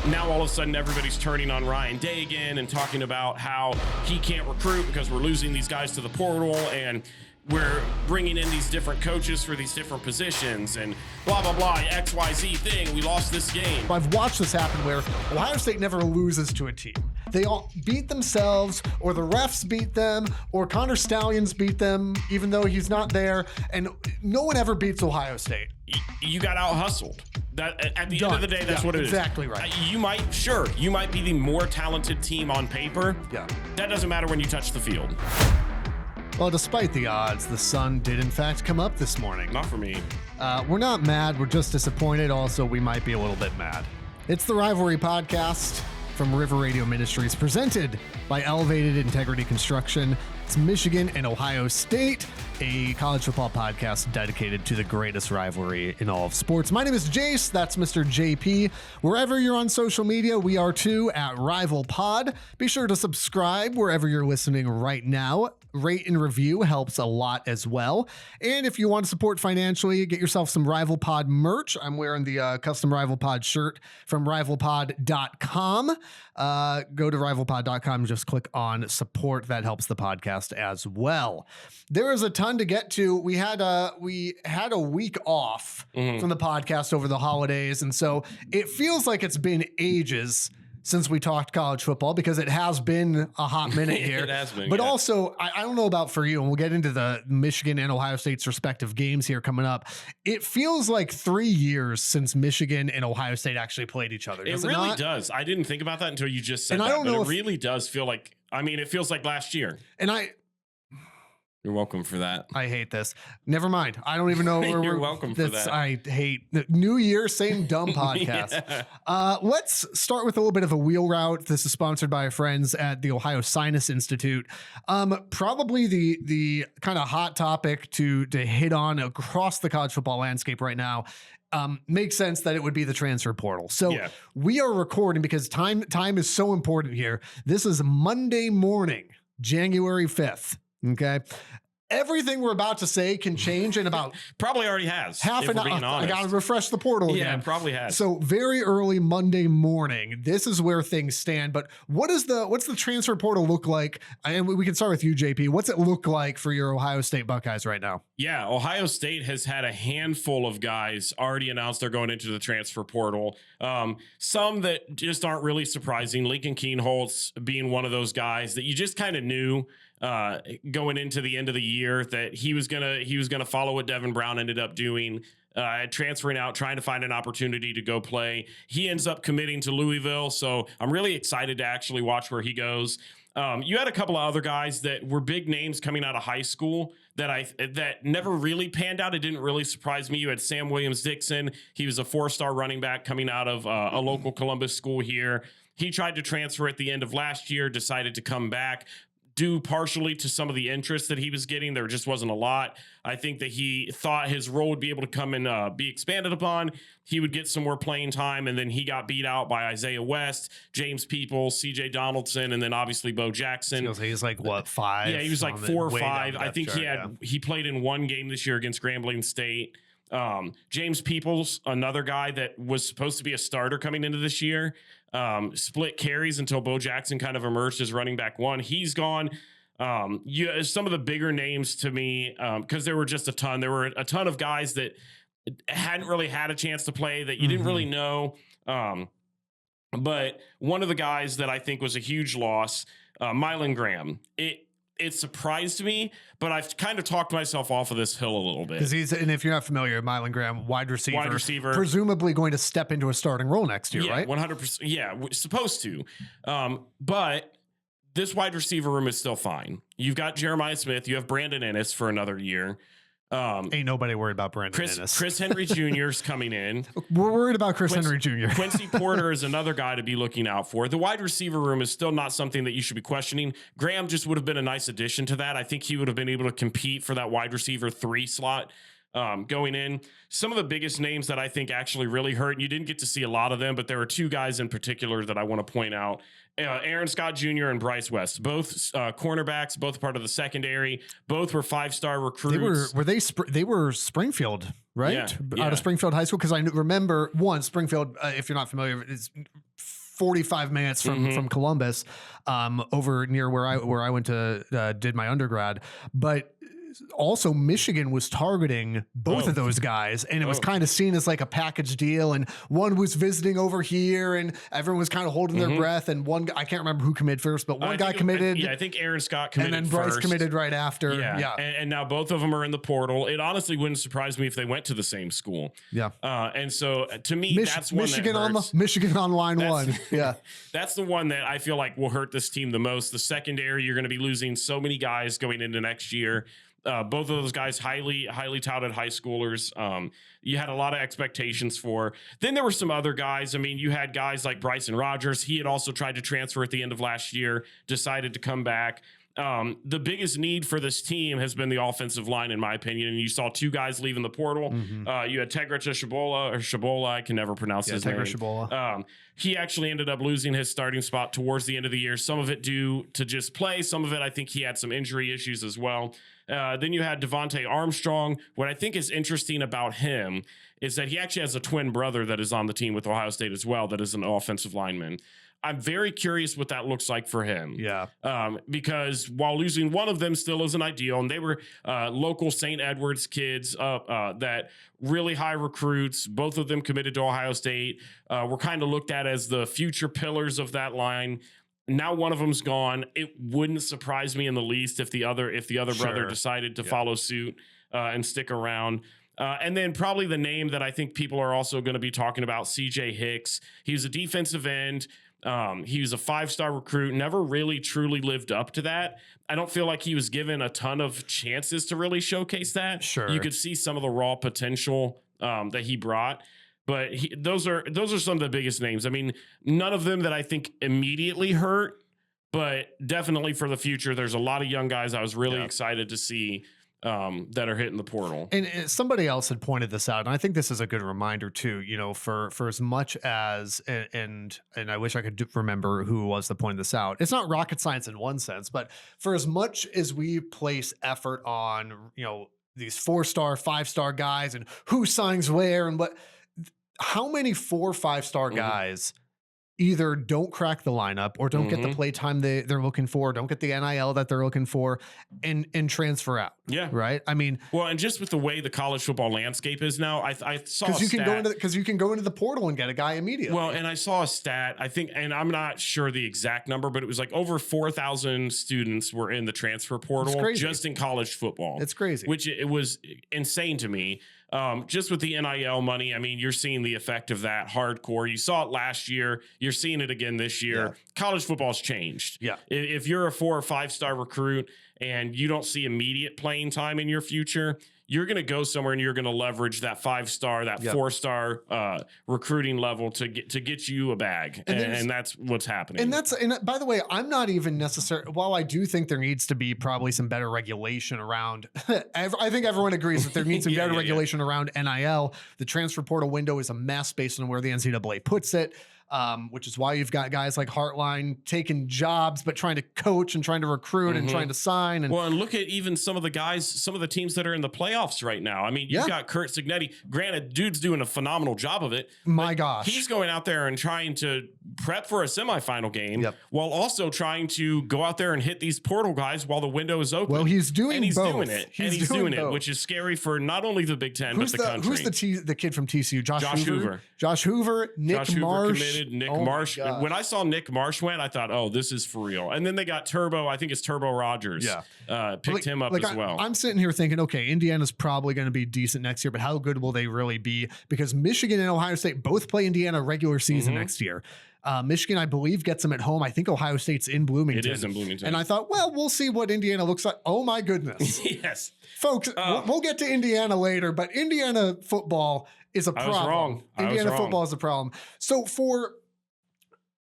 now all of a sudden everybody's turning on Ryan Day again and talking about how he can't recruit because we're losing these guys to the portal and we're bringing in these different coaches for these different positions and blah, blah, blah, XYZ thing. We lost this game. I've watched this happen where Ohio State never loses to a team. They all beat themselves, or the refs beat them, or Connor Stallions beat them, even though he's not there. And no one ever beats Ohio State. You got out-hustled. That, at the end of the day, that's what it exactly is. Exactly right. You might be the more talented team on paper. Yeah. That doesn't matter when you touch the field. Well, despite the odds, the sun did in fact come up this morning. Not for me. We're not mad. We're just disappointed. Also, we might be a little bit mad. It's the Rivalry Podcast from River Radio Ministries, presented by Elevated Integrity Construction. It's Michigan and Ohio State, a college football podcast dedicated to the greatest rivalry in all of sports. My name is Jace. That's Mr. JP. Wherever you're on social media, we are too at Rival Pod. Be sure to subscribe wherever you're listening right now. Rate and review helps a lot as well. And if you want to support financially, get yourself some Rival Pod merch. I'm wearing the custom Rival Pod shirt from rivalpod.com. Go to rivalpod.com and just click on support. That helps the podcast as well. There is a ton to get to. We had a week off from the podcast over the holidays, and so it feels like it's been ages since we talked college football, because it has been a hot minute here. It has been, but yeah. Also, I don't know about for you, and we'll get into the Michigan and Ohio State's respective games here coming up. It feels like 3 years since Michigan and Ohio State actually played each other. It really does. I didn't think about that until you just said and that. I don't know it really does feel like, it feels like last year. And You're welcome for that. I hate this. Never mind. I don't even know where You're welcome for that. I hate the New Year, same dumb podcast. Yeah. Let's start with a little bit of a wheel route. This is sponsored by our friends at the Ohio Sinus Institute. Probably the kind of hot topic to hit on across the college football landscape right now. Makes sense that it would be the transfer portal. So we are recording because time is so important here. This is Monday morning, January 5th. Okay. Everything we're about to say can change in about probably already has half an hour. I got to refresh the portal again. Yeah, probably has. So very early Monday morning, this is where things stand. But what's the transfer portal look like? And we can start with you, JP. What's it look like for your Ohio State Buckeyes right now? Yeah, Ohio State has had a handful of guys already announced they're going into the transfer portal. Some that just aren't really surprising. Lincoln Keenholz being one of those guys that you just kind of knew going into the end of the year that he was gonna follow what Devin Brown ended up doing, transferring out, trying to find an opportunity to go play. He ends up committing to Louisville, so I'm really excited to actually watch where he goes. You had a couple of other guys that were big names coming out of high school that never really panned out. It didn't really surprise me. You had Sam Williams-Dixon. He was a 4-star running back coming out of a local Columbus school here. He tried to transfer at the end of last year, decided to come back, due partially to some of the interest that he was getting. There just wasn't a lot. I think that he thought his role would be able to come and be expanded upon. He would get some more playing time, and then he got beat out by Isaiah West, James Peoples, CJ Donaldson, and then obviously Bo Jackson. He's like, what, 5? Yeah, he was like 4 or 5. I think he played in one game this year against Grambling State. James Peoples, another guy that was supposed to be a starter coming into this year, split carries until Bo Jackson kind of emerged as running back 1. He's gone. Some of the bigger names to me, because there were just a ton. There were a ton of guys that hadn't really had a chance to play that you didn't really know. But one of the guys that I think was a huge loss, Mylan Graham. It surprised me, but I've kind of talked myself off of this hill a little bit. And if you're not familiar, Mylan Graham, wide receiver, presumably going to step into a starting role next year, right? 100%. Yeah, supposed to. But this wide receiver room is still fine. You've got Jeremiah Smith. You have Brandon Ennis for another year. Ain't nobody worried about Brandon Ennis. Chris Henry Jr. is coming in. We're worried about Henry Jr. Quincy Porter is another guy to be looking out for. The wide receiver room is still not something that you should be questioning. Graham just would have been a nice addition to that. I think he would have been able to compete for that wide receiver 3 slot going in. Some of the biggest names that I think actually really hurt, and you didn't get to see a lot of them, but there are 2 guys in particular that I want to point out. Aaron Scott Jr. and Bryce West, both cornerbacks, both part of the secondary, both were 5-star recruits. They were Springfield, right? Yeah. Out of Springfield High School, because I remember Springfield. If you're not familiar, is 45 minutes from Columbus, over near where I went to did my undergrad. But also Michigan was targeting both of those guys, and it was kind of seen as like a package deal. And one was visiting over here, and everyone was kind of holding their breath. And one, I can't remember who committed first, but one guy committed. I think Aaron Scott committed, and then Bryce first. committed right after. Yeah. And now both of them are in the portal. It honestly wouldn't surprise me if they went to the same school. Yeah. And so to me, that's one Michigan that hurts. Michigan on line one. Yeah. That's the one that I feel like will hurt this team the most. The secondary, you're going to be losing so many guys going into next year. Both of those guys, highly touted high schoolers. You had a lot of expectations for. Then there were some other guys. I mean, you had guys like Bryson Rogers. He had also tried to transfer at the end of last year, decided to come back. The biggest need for this team has been the offensive line, in my opinion. And you saw two guys leaving the portal. You had Tegret Shabola. I can never pronounce his name. Shabola. He actually ended up losing his starting spot towards the end of the year. Some of it due to just play. Some of it, I think he had some injury issues as well. Then you had Devontae Armstrong. What I think is interesting about him is that he actually has a twin brother that is on the team with Ohio State as well, that is an offensive lineman. I'm very curious what that looks like for him. Yeah. Because while losing one of them still isn't ideal, and they were local St. Edward's kids that really high recruits, both of them committed to Ohio State, were kind of looked at as the future pillars of that line. Now one of them's gone. It wouldn't surprise me in the least if the other brother decided to follow suit and stick around. And then probably the name that I think people are also going to be talking about, CJ Hicks. He was a defensive end. He was a 5-star recruit, never really truly lived up to that. I don't feel like he was given a ton of chances to really showcase that. Sure. You could see some of the raw potential that he brought. But those are some of the biggest names. I mean, none of them that I think immediately hurt, but definitely for the future, there's a lot of young guys I was really excited to see that are hitting the portal. And somebody else had pointed this out, and I think this is a good reminder too. You know, for as much as and I wish I could remember who was the point this out. It's not rocket science in one sense, but for as much as we place effort on, you know, these 4-star, 5-star guys and who signs where and what. How many 4 or 5-star guys either don't crack the lineup or don't get the play time they're looking for, don't get the NIL that they're looking for, and transfer out? Yeah. Right. I mean, well, and just with the way the college football landscape is now, I saw because you can go into the portal and get a guy immediately. Well, and I saw a stat, I think, and I'm not sure the exact number, but it was like over 4,000 students were in the transfer portal just in college football. It's crazy. Which it was insane to me. Just with the NIL money, I mean, you're seeing the effect of that hardcore. You saw it last year. You're seeing it again this year. Yeah. College football's changed. Yeah. If you're a 4 or 5-star recruit and you don't see immediate playing time in your future, you're going to go somewhere and you're going to leverage that 5-star, that 4-star recruiting level to get you a bag. And that's what's happening. And by the way, I'm not even necessarily, while I do think there needs to be probably some better regulation around, I think everyone agrees that there needs to be better regulation around NIL. The transfer portal window is a mess based on where the NCAA puts it. Which is why you've got guys like Hartline taking jobs, but trying to coach and trying to recruit and trying to sign. And look at even some of the guys, some of the teams that are in the playoffs right now. I mean, you've got Kurt Signetti. Granted, dude's doing a phenomenal job of it. My gosh. He's going out there and trying to prep for a semifinal game while also trying to go out there and hit these portal guys while the window is open. Well, he's doing both. He's doing it, which is scary for not only the Big Ten, but the country. Who's the kid from TCU? Josh Hoover. Josh Hoover, Nick Marsh. Committed. Nick Marsh. When I saw Nick Marsh went, I thought, oh, this is for real. And then they got Turbo. I think it's Turbo Rogers. Picked him up as well. I'm sitting here thinking, okay, Indiana's probably going to be decent next year, but how good will they really be? Because Michigan and Ohio State both play Indiana regular season next year. Michigan, I believe, gets them at home. I think Ohio State's in Bloomington. It is in Bloomington. And I thought, well, we'll see what Indiana looks like. Oh, my goodness. Yes. Folks, we'll get to Indiana later, but Indiana football is a problem. I was wrong. Indiana football is a problem. So for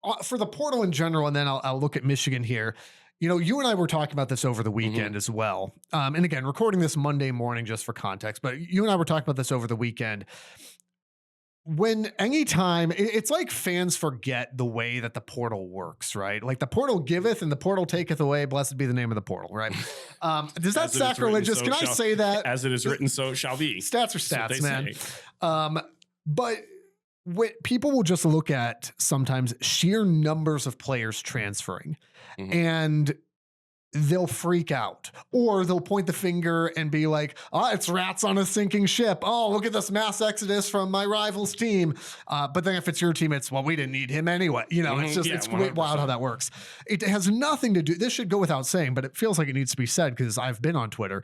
the portal in general, and then I'll look at Michigan here. You know, you and I were talking about this over the weekend as well. And again, recording this Monday morning just for context, but you and I were talking about this over the weekend. Anytime, it's like fans forget the way that the portal works, right? Like the portal giveth and the portal taketh away. Blessed be the name of the portal, right? Is that sacrilegious? Can I say that? As it is written, so it shall be. Stats are stats, man. But people will just look at sometimes sheer numbers of players transferring and they'll freak out, or they'll point the finger and be like, oh, it's rats on a sinking ship. Oh, look at this mass exodus from my rival's team. But then if it's your team, it's, well, we didn't need him anyway. It's just, it's 100%. Wild how that works. It has nothing to do, this should go without saying, but it feels like it needs to be said because I've been on Twitter.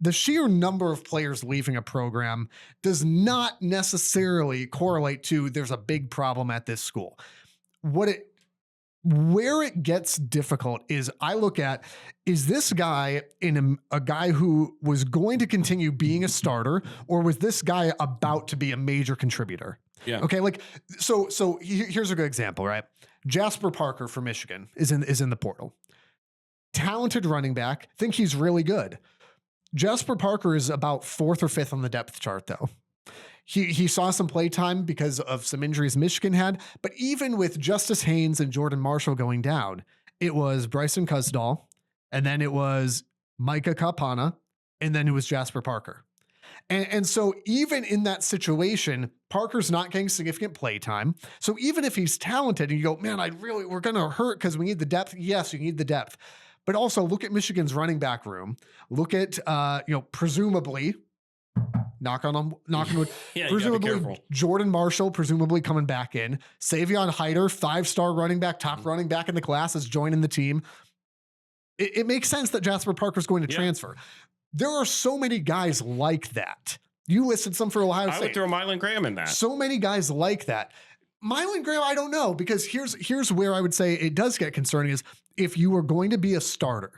The sheer number of players leaving a program does not necessarily correlate to there's a big problem at this school. Where it gets difficult is I look at, is this guy a guy who was going to continue being a starter, or was this guy about to be a major contributor? Yeah. Okay. Like, so here's a good example, right? Jasper Parker from Michigan is in the portal. Talented running back. Think he's really good. Jasper Parker is about 4th or 5th on the depth chart though. He saw some play time because of some injuries Michigan had, but even with Justice Haynes and Jordan Marshall going down, it was Bryson Cusdahl, and then it was Micah Kapana, and then it was Jasper Parker. And so even in that situation, Parker's not getting significant play time. So even if he's talented and you go, man, we're going to hurt because we need the depth. Yes, you need the depth, but also look at Michigan's running back room. Look at, presumably, knock on wood. Yeah, presumably Jordan Marshall, presumably coming back in. Savion Hyder, 5-star running back, top running back in the class, is joining the team. It makes sense that Jasper Parker's going to transfer. There are so many guys like that. You listed some for Ohio State. I would throw Mylan Graham in that. So many guys like that. Mylan Graham, I don't know, because here's where I would say it does get concerning is if you are going to be a starter.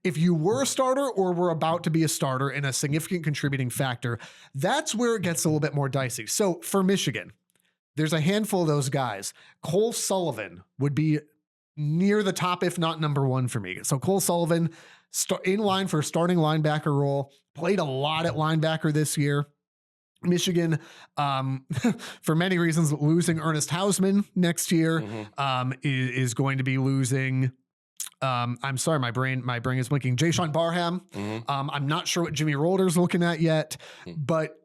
If you were a starter or were about to be a starter and a significant contributing factor, that's where it gets a little bit more dicey. So for Michigan, there's a handful of those guys. Cole Sullivan would be near the top, if not number one for me. So Cole Sullivan in line for a starting linebacker role, played a lot at linebacker this year. Michigan, for many reasons, losing Ernest Hausman next year, is going to be losing... I'm sorry, my brain is blinking. Jayshawn Barham. I'm not sure what Jimmy Rolder's looking at yet, but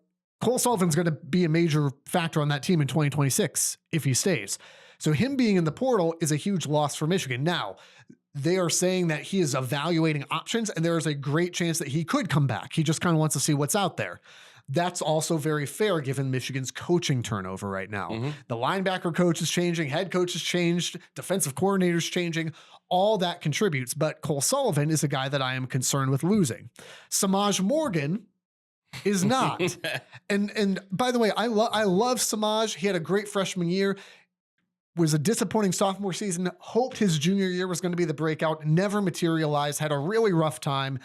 Cole Sullivan's going to be a major factor on that team in 2026 if he stays. So him being in the portal is a huge loss for Michigan. Now, they are saying that he is evaluating options and there is a great chance that he could come back. He just kind of wants to see what's out there. That's also very fair given Michigan's coaching turnover right now. The linebacker coach is changing, head coach has changed, defensive coordinator's changing. All that contributes, but Cole Sullivan is a guy that I am concerned with losing. Samaj Morgan is not. and by the way, I love Samaj. He had a great freshman year. Was a disappointing sophomore season. Hoped his junior year was going to be the breakout. Never materialized. Had a really rough time.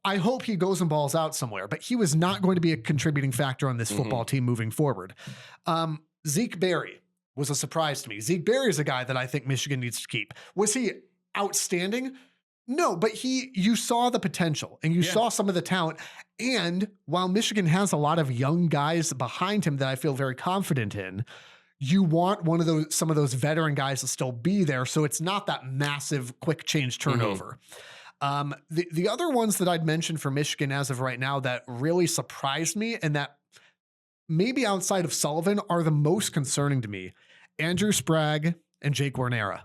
I hope he goes and balls out somewhere, but he was not going to be a contributing factor on this football team moving forward. Zeke Berry was a surprise to me. Zeke Berry is a guy that I think Michigan needs to keep. Was he outstanding? No, but you saw the potential and you saw some of the talent. And while Michigan has a lot of young guys behind him that I feel very confident in, you want some of those veteran guys to still be there. So it's not that massive quick change turnover. The other ones that I'd mentioned for Michigan as of right now that really surprised me and that maybe outside of Sullivan are the most concerning to me, Andrew Sprague and Jake Guarnera.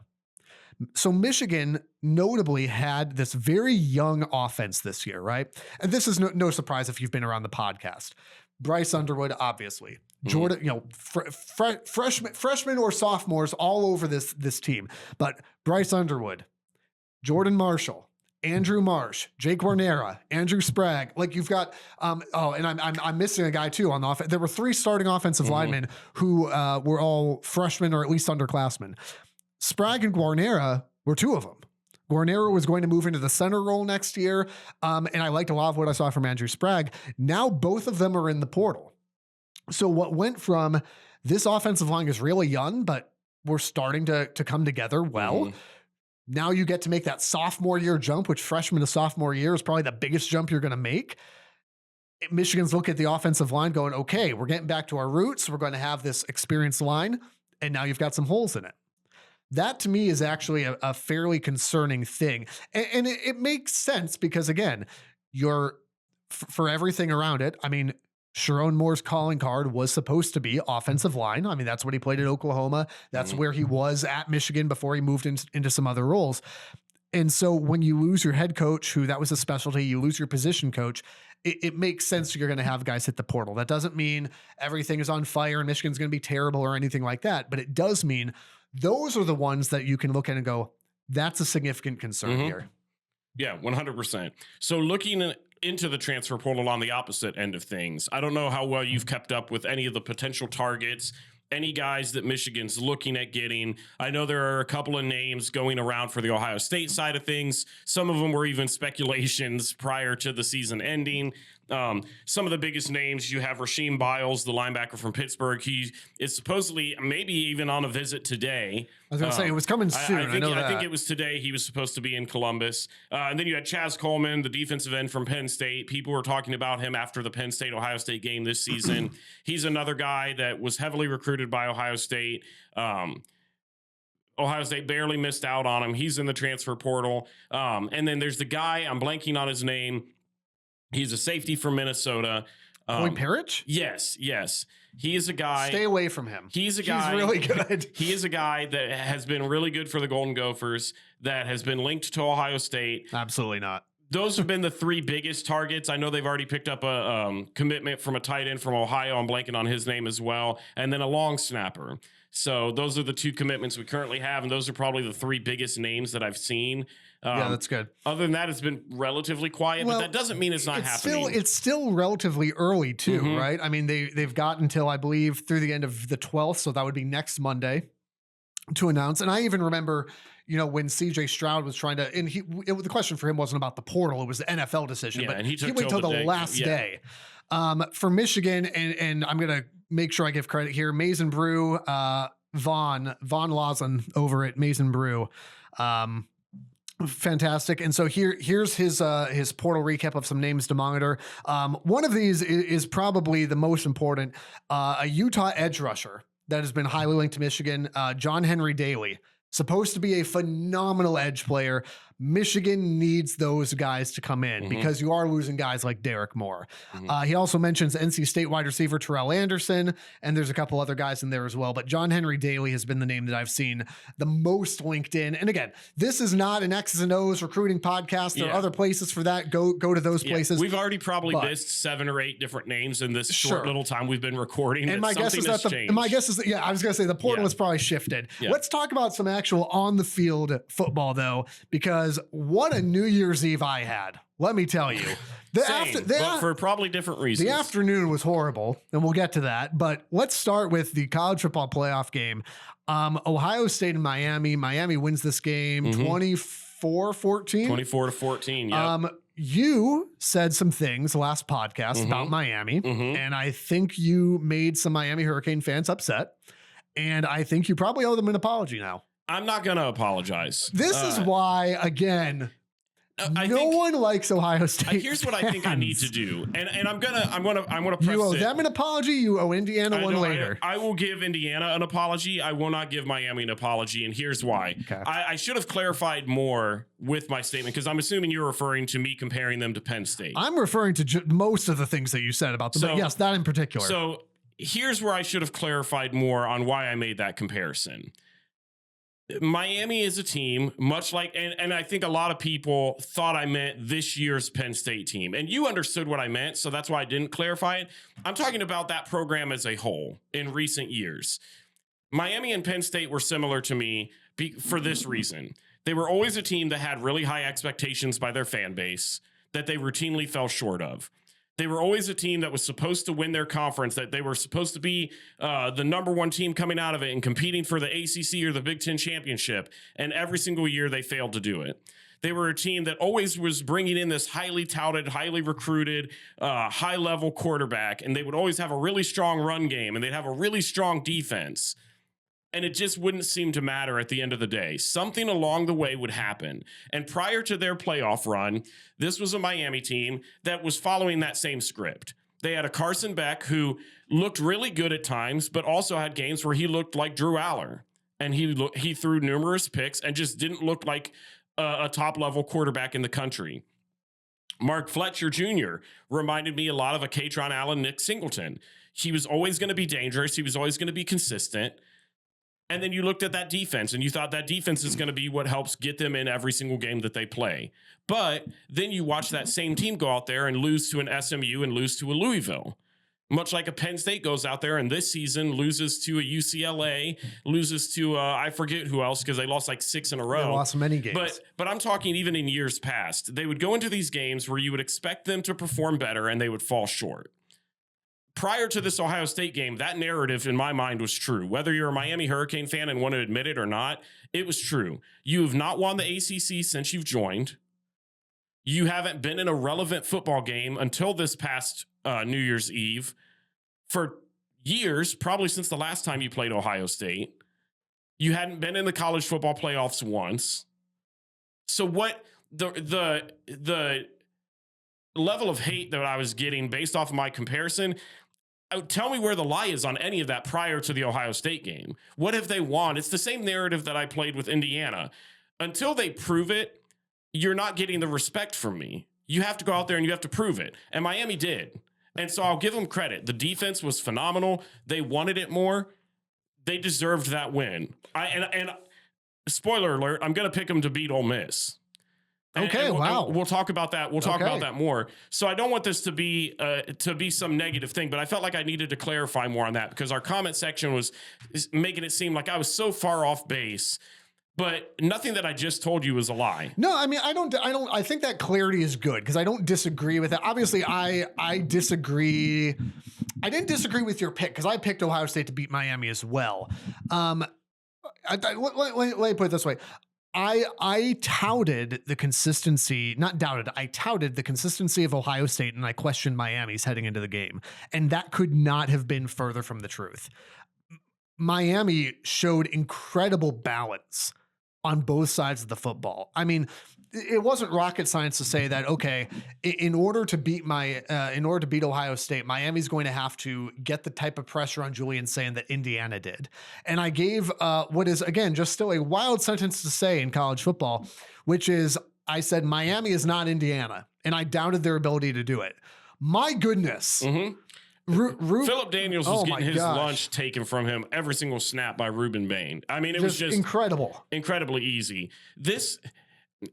So Michigan notably had this very young offense this year, right? And this is no surprise if you've been around the podcast. Bryce Underwood, obviously. Jordan, freshmen or sophomores all over this team. But Bryce Underwood, Jordan Marshall, Andrew Marsh, Jake Guarnera, Andrew Sprague. Like you've got, and I'm missing a guy too on the offense. There were 3 starting offensive linemen who were all freshmen or at least underclassmen. Sprague and Guarnera were 2 of them. Guarnera was going to move into the center role next year. And I liked a lot of what I saw from Andrew Sprague. Now both of them are in the portal. So what went from this offensive line is really young, but we're starting to come together well. Now you get to make that sophomore year jump, which freshman to sophomore year is probably the biggest jump you're going to make. Michigan's looking at the offensive line going, okay, we're getting back to our roots. We're going to have this experienced line. And now you've got some holes in it. That to me is actually a fairly concerning thing. And it makes sense because again, for everything around it, I mean, Sharon Moore's calling card was supposed to be offensive line. I mean, that's what he played at Oklahoma. That's where he was at Michigan before he moved into some other roles. And so when you lose your head coach, who that was a specialty, you lose your position coach, it makes sense you're going to have guys hit the portal. That doesn't mean everything is on fire and Michigan's going to be terrible or anything like that. But it does mean those are the ones that you can look at and go, that's a significant concern here. Yeah, 100%. So looking into the transfer portal on the opposite end of things, I don't know how well you've kept up with any of the potential targets, any guys that Michigan's looking at getting. I know there are a couple of names going around for the Ohio State side of things. Some of them were even speculations prior to the season ending. Some of the biggest names, you have Rasheem Biles, the linebacker from Pittsburgh. He is supposedly maybe even on a visit today. I was going to say it was coming soon. I think it was today. He was supposed to be in Columbus. And then you had Chaz Coleman, the defensive end from Penn State. People were talking about him after the Penn State-Ohio State game this season. He's another guy that was heavily recruited by Ohio State. Ohio State barely missed out on him. He's in the transfer portal. And then there's the guy, I'm blanking on his name. He's a safety from Minnesota. Boy Parrish? Yes. He is a guy. Stay away from him. He's a guy. He's really good. He is a guy that has been really good for the Golden Gophers, that has been linked to Ohio State. Absolutely not. Those have been the three biggest targets. I know they've already picked up a commitment from a tight end from Ohio. I'm blanking on his name as well. And then a long snapper. So those are the two commitments we currently have. And those are probably the three biggest names that I've seen. Yeah, that's good. Other than that, it's been relatively quiet, but that doesn't mean it's not happening. It's still relatively early too, right? I mean, they've got until, I believe, through the end of the 12th. So that would be next Monday to announce. And I even remember, when CJ Stroud was trying to, and the question for him wasn't about the portal. It was the NFL decision, but and he waited till the last day. For Michigan, and I'm going to make sure I give credit here. Mason Brew, Von Lawson over at Mason Brew. Fantastic. And so here's his portal recap of some names to monitor. One of these is probably the most important, a Utah edge rusher that has been highly linked to Michigan, John Henry Daly, supposed to be a phenomenal edge player. Michigan needs those guys to come in because you are losing guys like Derek Moore. He also mentions NC State wide receiver Terrell Anderson, and there's a couple other guys in there as well. But John Henry Daly has been the name that I've seen the most linked in. And again, this is not an X's and O's recruiting podcast. There are other places for that. Go to those places. We've already probably missed 7 or 8 different names in this short little time we've been recording. And my guess is that I was going to say the portal has probably shifted. Let's talk about some actual on the field football though, because what a New Year's Eve I had. Let me tell you. But for probably different reasons. The afternoon was horrible, and we'll get to that. But let's start with the college football playoff game. Ohio State and Miami. Miami wins this game 24-14. 24-14, yeah. You said some things last podcast about Miami, and I think you made some Miami Hurricane fans upset. And I think you probably owe them an apology now. I'm not going to apologize. This is why, again, no one likes Ohio State. Here's what I think I need to do, and I'm gonna press. You owe them an apology. You owe Indiana one later. I will give Indiana an apology. I will not give Miami an apology, and here's why. Okay. I should have clarified more with my statement because I'm assuming you're referring to me comparing them to Penn State. I'm referring to most of the things that you said about them. But yes, that in particular. So here's where I should have clarified more on why I made that comparison. Miami is a team, much like, and I think a lot of people thought I meant this year's Penn State team. And you understood what I meant, so that's why I didn't clarify it. I'm talking about that program as a whole in recent years. Miami and Penn State were similar to me for this reason. They were always a team that had really high expectations by their fan base that they routinely fell short of. They were always a team that was supposed to win their conference, that they were supposed to be the number one team coming out of it and competing for the ACC or the Big Ten championship. And every single year they failed to do it. They were a team that always was bringing in this highly touted, highly recruited, high-level quarterback. And they would always have a really strong run game and they'd have a really strong defense. And it just wouldn't seem to matter at the end of the day. Something along the way would happen. And prior to their playoff run, this was a Miami team that was following that same script. They had a Carson Beck who looked really good at times, but also had games where he looked like Drew Aller. And he threw numerous picks and just didn't look like a top-level quarterback in the country. Mark Fletcher Jr. reminded me a lot of a Katron Allen, Nick Singleton. He was always going to be dangerous. He was always going to be consistent. And then you looked at that defense and you thought that defense is going to be what helps get them in every single game that they play. But then you watch that same team go out there and lose to an SMU and lose to a Louisville. Much like a Penn State goes out there and this season loses to a UCLA, loses to I forget who else because they lost like 6 in a row. They lost many games. But I'm talking even in years past. They would go into these games where you would expect them to perform better and they would fall short. Prior to this Ohio State game, that narrative in my mind was true. Whether you're a Miami Hurricane fan and want to admit it or not, it was true. You have not won the ACC since you've joined. You haven't been in a relevant football game until this past New Year's Eve for years, probably since the last time you played Ohio State. You hadn't been in the college football playoffs once. So what the level of hate that I was getting based off of my comparison, tell me where the lie is on any of that prior to the Ohio State game. What have they won? It's the same narrative that I played with Indiana. Until they prove it, you're not getting the respect from me. You have to go out there and you have to prove it. And Miami did. And so I'll give them credit. The defense was phenomenal. They wanted it more. They deserved that win. And spoiler alert, I'm going to pick them to beat Ole Miss. Okay, wow. We'll talk about that. We'll talk about that more. So I don't want this to be some negative thing, but I felt like I needed to clarify more on that because our comment section was making it seem like I was so far off base. But nothing that I just told you was a lie. No, I mean, I think that clarity is good because I don't disagree with it. Obviously, I disagree. I didn't disagree with your pick because I picked Ohio State to beat Miami as well. Let me put it this way. I touted the consistency, not doubted, I touted the consistency of Ohio State and I questioned Miami's heading into the game. And that could not have been further from the truth. Miami showed incredible balance on both sides of the football. I mean, it wasn't rocket science to say that, okay, in order to beat Ohio State, Miami's going to have to get the type of pressure on Julian Sayin that Indiana did. And I gave what is, again, just still a wild sentence to say in college football, which is, I said, Miami is not Indiana. And I doubted their ability to do it. My goodness. Mm-hmm. Philip Daniels was getting his lunch taken from him every single snap by Ruben Bain. I mean, it was just incredibly easy.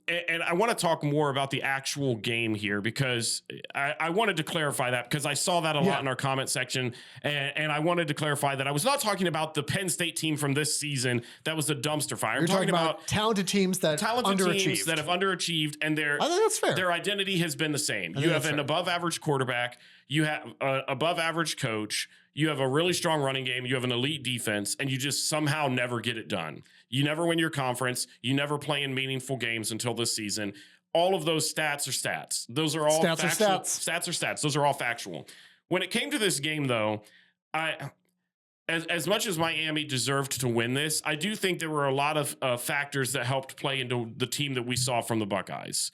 And I want to talk more about the actual game here because I wanted to clarify that because I saw that a lot in our comment section. And I wanted to clarify that I was not talking about the Penn State team from this season that was a dumpster fire. You're talking about talented teams that have underachieved, and I think that's fair. Their identity has been the same. You have an above average quarterback. You have an above average coach. You have a really strong running game. You have an elite defense, and you just somehow never get it done. You never win your conference. You never play in meaningful games until this season. All of those stats are stats. Those are all factual. Stats are stats. Those are all factual. When it came to this game, though, as much as Miami deserved to win this, I do think there were a lot of factors that helped play into the team that we saw from the Buckeyes.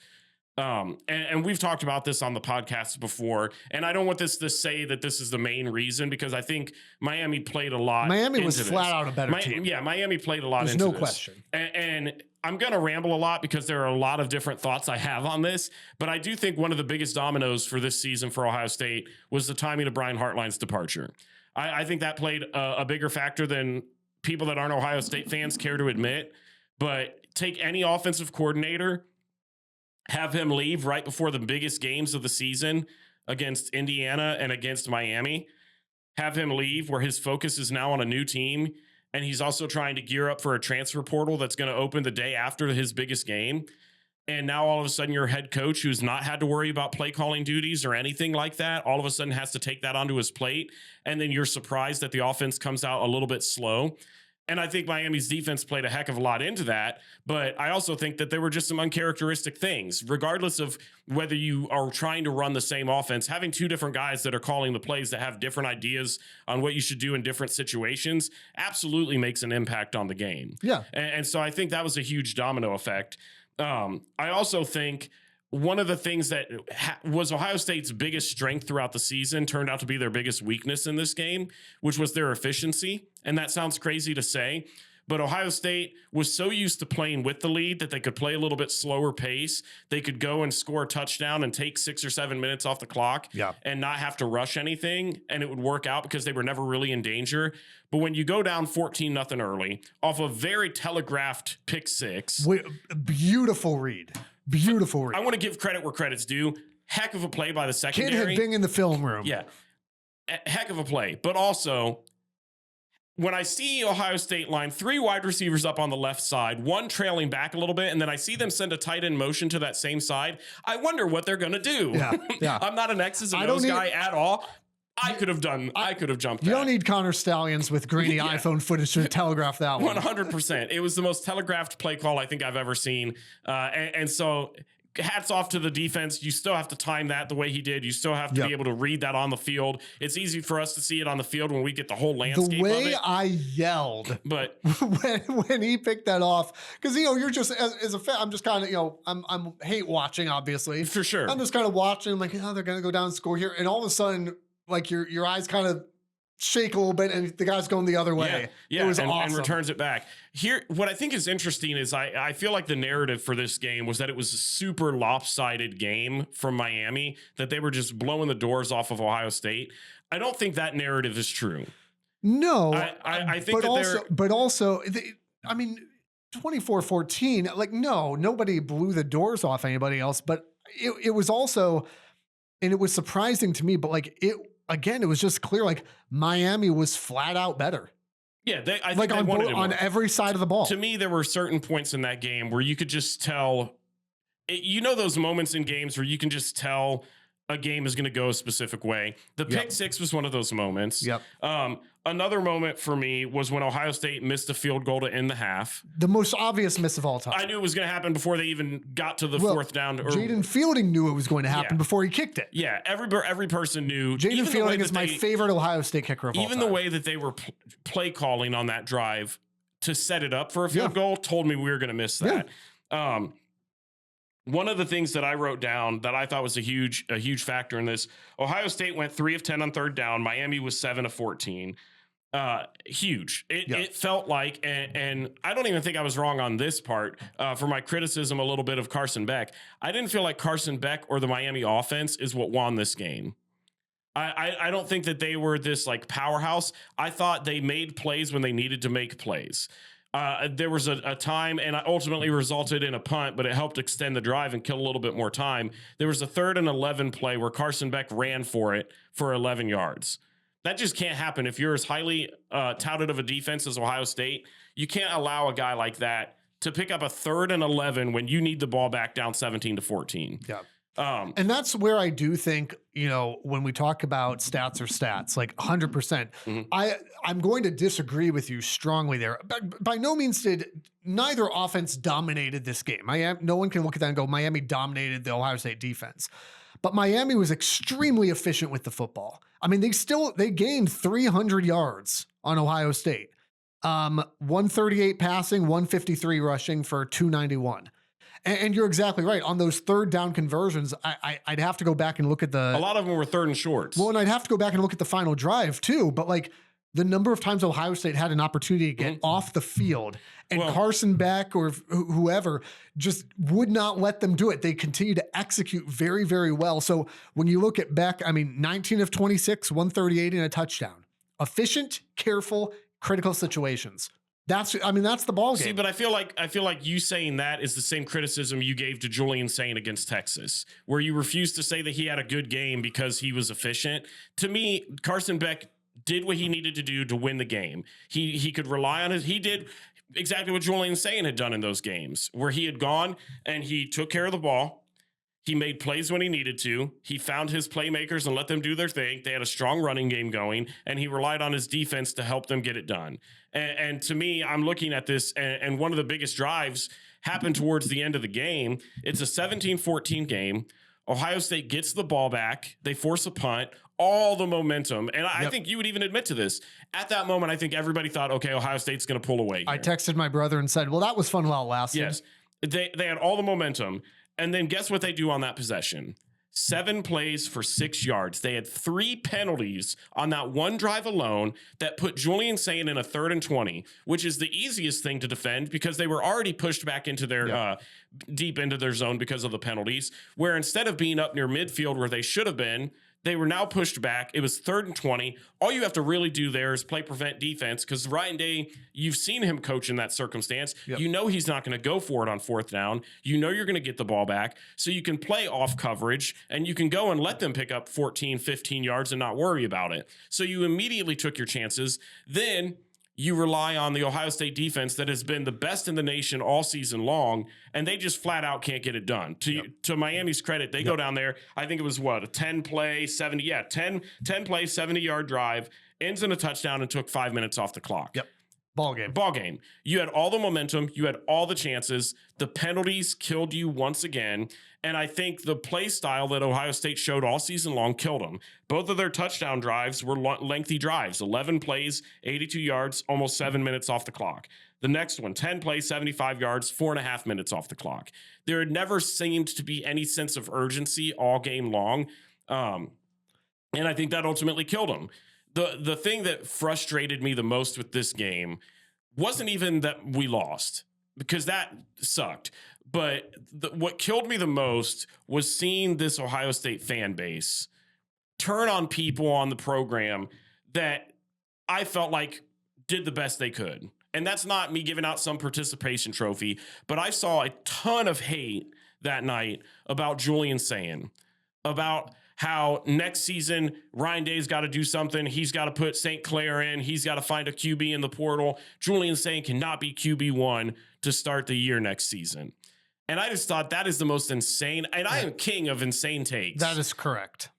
And we've talked about this on the podcast before, and I don't want this to say that this is the main reason because I think Miami played a lot. Miami was flat out a better team. Yeah, Miami played a lot into this. There's no question. And I'm going to ramble a lot because there are a lot of different thoughts I have on this, but I do think one of the biggest dominoes for this season for Ohio State was the timing of Brian Hartline's departure. I think that played a bigger factor than people that aren't Ohio State fans care to admit, but take any offensive coordinator, have him leave right before the biggest games of the season against Indiana and against Miami, have him leave where his focus is now on a new team. And he's also trying to gear up for a transfer portal that's going to open the day after his biggest game. And now all of a sudden your head coach, who's not had to worry about play calling duties or anything like that, all of a sudden has to take that onto his plate. And then you're surprised that the offense comes out a little bit slow. And I think Miami's defense played a heck of a lot into that. But I also think that there were just some uncharacteristic things. Regardless of whether you are trying to run the same offense, having two different guys that are calling the plays that have different ideas on what you should do in different situations absolutely makes an impact on the game. Yeah. And so I think that was a huge domino effect. I also think one of the things that was Ohio State's biggest strength throughout the season turned out to be their biggest weakness in this game, which was their efficiency. And that sounds crazy to say, But Ohio State was so used to playing with the lead that they could play a little bit slower pace. They could go and score a touchdown and take 6 or 7 minutes off the clock and not have to rush anything. And it would work out because they were never really in danger. But when you go down 14-0 early off a very telegraphed pick six. Beautiful read. Beautiful read. I want to give credit where credit's due. Heck of a play by the secondary. Kid had been in the film room. Yeah. Heck of a play. But also, when I see Ohio State line 3 wide receivers up on the left side, one trailing back a little bit, and then I see them send a tight end motion to that same side, I wonder what they're going to do. Yeah. I'm not an X's and O's guy at all. I could have jumped You that. don't need Connor Stallions with grainy iPhone footage to telegraph that one. 100%. It was the most telegraphed play call I think I've ever seen. And so hats off to the defense. You still have to time that the way he did. You still have to be able to read that on the field. It's easy for us to see it on the field when we get the whole landscape the way of it. I yelled But when he picked that off, because you're just as a fan, I'm just kind of I'm hate watching, obviously, for sure. I'm just kind of watching. I'm like, oh, they're gonna go down and score here, and all of a sudden, like your eyes kind of shake a little bit, and the guy's going the other way. Yeah, it was and awesome. returns it back. Here, what I think is interesting is I feel like the narrative for this game was that it was a super lopsided game from Miami, that they were just blowing the doors off of Ohio State. I don't think that narrative is true. No, I think but also, I mean, 24-14, like, no, nobody blew the doors off anybody else, but it was also, and it was surprising to me, but like it was just clear, like Miami was flat out better. Yeah, I think like they wanted it on more. every side of the ball. To me, there were certain points in that game where you could just tell, those moments in games where you can just tell a game is going to go a specific way. The pick six was one of those moments. Yep. Another moment for me was when Ohio State missed a field goal to end the half. The most obvious miss of all time. I knew it was going to happen before they even got to the fourth down. Jaden Fielding knew it was going to happen before he kicked it. Yeah, every person knew. Jaden Fielding is my favorite Ohio State kicker of all time. Even the way that they were play calling on that drive to set it up for a field goal told me we were going to miss that. Yeah. One of the things that I wrote down that I thought was a huge factor in this, Ohio State went 3 of 10 on third down. Miami was 7 of 14. Huge. It felt like, and I don't even think I was wrong on this part for my criticism a little bit of Carson Beck. I didn't feel like Carson Beck or the Miami offense is what won this game. I don't think that they were this like powerhouse. I thought they made plays when they needed to make plays. There was a time, and it ultimately resulted in a punt, but it helped extend the drive and kill a little bit more time. There was a 3rd and 11 play where Carson Beck ran for it for 11 yards. That just can't happen. If you're as highly touted of a defense as Ohio State, you can't allow a guy like that to pick up a 3rd and 11 when you need the ball back down 17-14. Yeah. And that's where I do think, when we talk about stats or stats, like 100%, I'm going to disagree with you strongly there. But by no means did neither offense dominated this game. No one can look at that and go, Miami dominated the Ohio State defense. But Miami was extremely efficient with the football. I mean, they gained 300 yards on Ohio State. 138 passing, 153 rushing for 291. And you're exactly right. On those third down conversions, I'd have to go back and look at a lot of them were 3rd and shorts. Well, and I'd have to go back and look at the final drive too. But like the number of times Ohio State had an opportunity to get off the field and Carson Beck or whoever just would not let them do it. They continue to execute very, very well. So when you look at Beck, 19 of 26, 138 and a touchdown. Efficient, careful, critical situations. That's the ball game. See, but I feel like you saying that is the same criticism you gave to Julian Saint against Texas, where you refused to say that he had a good game because he was efficient. To me, Carson Beck did what he needed to do to win the game. He could rely on he did exactly what Julian Saint had done in those games, where he had gone and he took care of the ball. He made plays when he needed to. He found his playmakers and let them do their thing. They had a strong running game going, and he relied on his defense to help them get it done. And to me, I'm looking at this, and one of the biggest drives happened towards the end of the game. It's a 17-14 game. Ohio State gets the ball back. They force a punt. All the momentum. And I think you would even admit to this. At that moment, I think everybody thought, okay, Ohio State's going to pull away here. I texted my brother and said, well, that was fun while it lasted. Yes. They had all the momentum. And then guess what they do on that possession? 7 plays for 6 yards. They had 3 penalties on that one drive alone that put Julian Sayin in a 3rd and 20, which is the easiest thing to defend because they were already pushed back into their deep into their zone because of the penalties, where instead of being up near midfield where they should have been, they were now pushed back. It was 3rd and 20. All you have to really do there is play prevent defense because Ryan Day, you've seen him coach in that circumstance. Yep. You know he's not going to go for it on 4th down. You know you're going to get the ball back. So you can play off coverage and you can go and let them pick up 14, 15 yards and not worry about it. So you immediately took your chances. Then you rely on the Ohio State defense that has been the best in the nation all season long, and they just flat out can't get it done. To Miami's credit, they go down there. I think it was a 10-play, 70-yard drive, ends in a touchdown and took 5 minutes off the clock. Yep. Ball game. You had all the momentum. You had all the chances. The penalties killed you once again. And I think the play style that Ohio State showed all season long killed them. Both of their touchdown drives were lengthy drives, 11 plays, 82 yards, almost 7 minutes off the clock. The next one, 10 plays, 75 yards, 4.5 minutes off the clock. There had never seemed to be any sense of urgency all game long. And I think that ultimately killed them. The thing that frustrated me the most with this game wasn't even that we lost, because that sucked. But what killed me the most was seeing this Ohio State fan base turn on people on the program that I felt like did the best they could. And that's not me giving out some participation trophy, but I saw a ton of hate that night about Julian Sayin, about how next season Ryan Day's got to do something. He's got to put St. Clair in. He's got to find a QB in the portal. Julian Sayin cannot be QB1 to start the year next season. And I just thought that is the most insane, and I am king of insane takes. That is correct.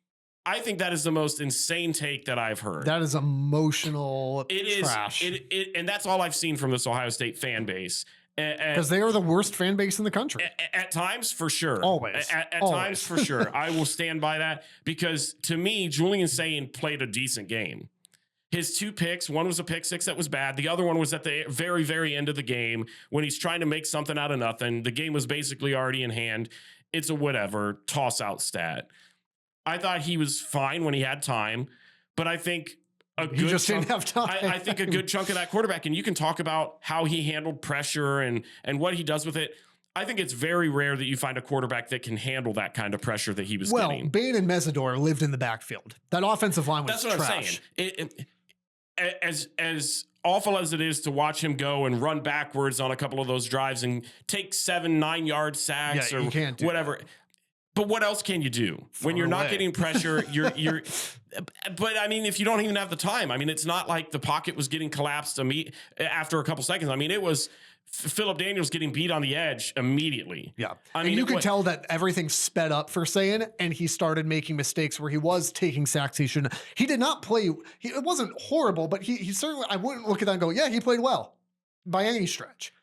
I think that is the most insane take that I've heard. That is emotional trash. And that's all I've seen from this Ohio State fan base. Because they are the worst fan base in the country. At times, for sure. Always. At Always. times, for sure. I will stand by that because, to me, Julian Sayin played a decent game. His 2 picks, one was a pick 6 that was bad. The other one was at the very, very end of the game when he's trying to make something out of nothing. The game was basically already in hand. It's a whatever, toss-out stat. I thought he was fine when he had time, but I think he just didn't have time. I think a good chunk of that quarterback, and you can talk about how he handled pressure and what he does with it. I think it's very rare that you find a quarterback that can handle that kind of pressure that he was getting. Well, Bain and Mesidor lived in the backfield. That offensive line was trash. That's what I'm saying. As awful as it is to watch him go and run backwards on a couple of those drives and take 7-9 yard sacks or whatever. That. But what else can you do when you're not getting pressure? You're. But I mean, if you don't even have the time, I mean, it's not like the pocket was getting collapsed after a couple seconds. I mean, it was Phillip Daniels getting beat on the edge immediately. Yeah. I mean, you could tell that everything sped up for Sayin, and he started making mistakes where he was taking sacks he shouldn't. He did not play. It wasn't horrible, but he certainly, I wouldn't look at that and go, yeah, he played well by any stretch.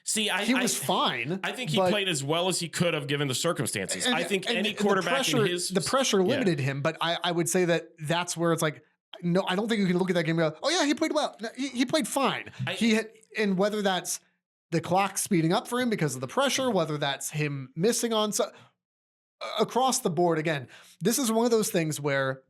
He was fine. I think he played as well as he could have given the circumstances. I think any quarterback the pressure limited him, but I would say that's where it's like, no, I don't think you can look at that game and go, oh yeah, he played well. No, he played fine. And whether that's the clock speeding up for him because of the pressure, whether that's him missing on across the board, again, this is one of those things where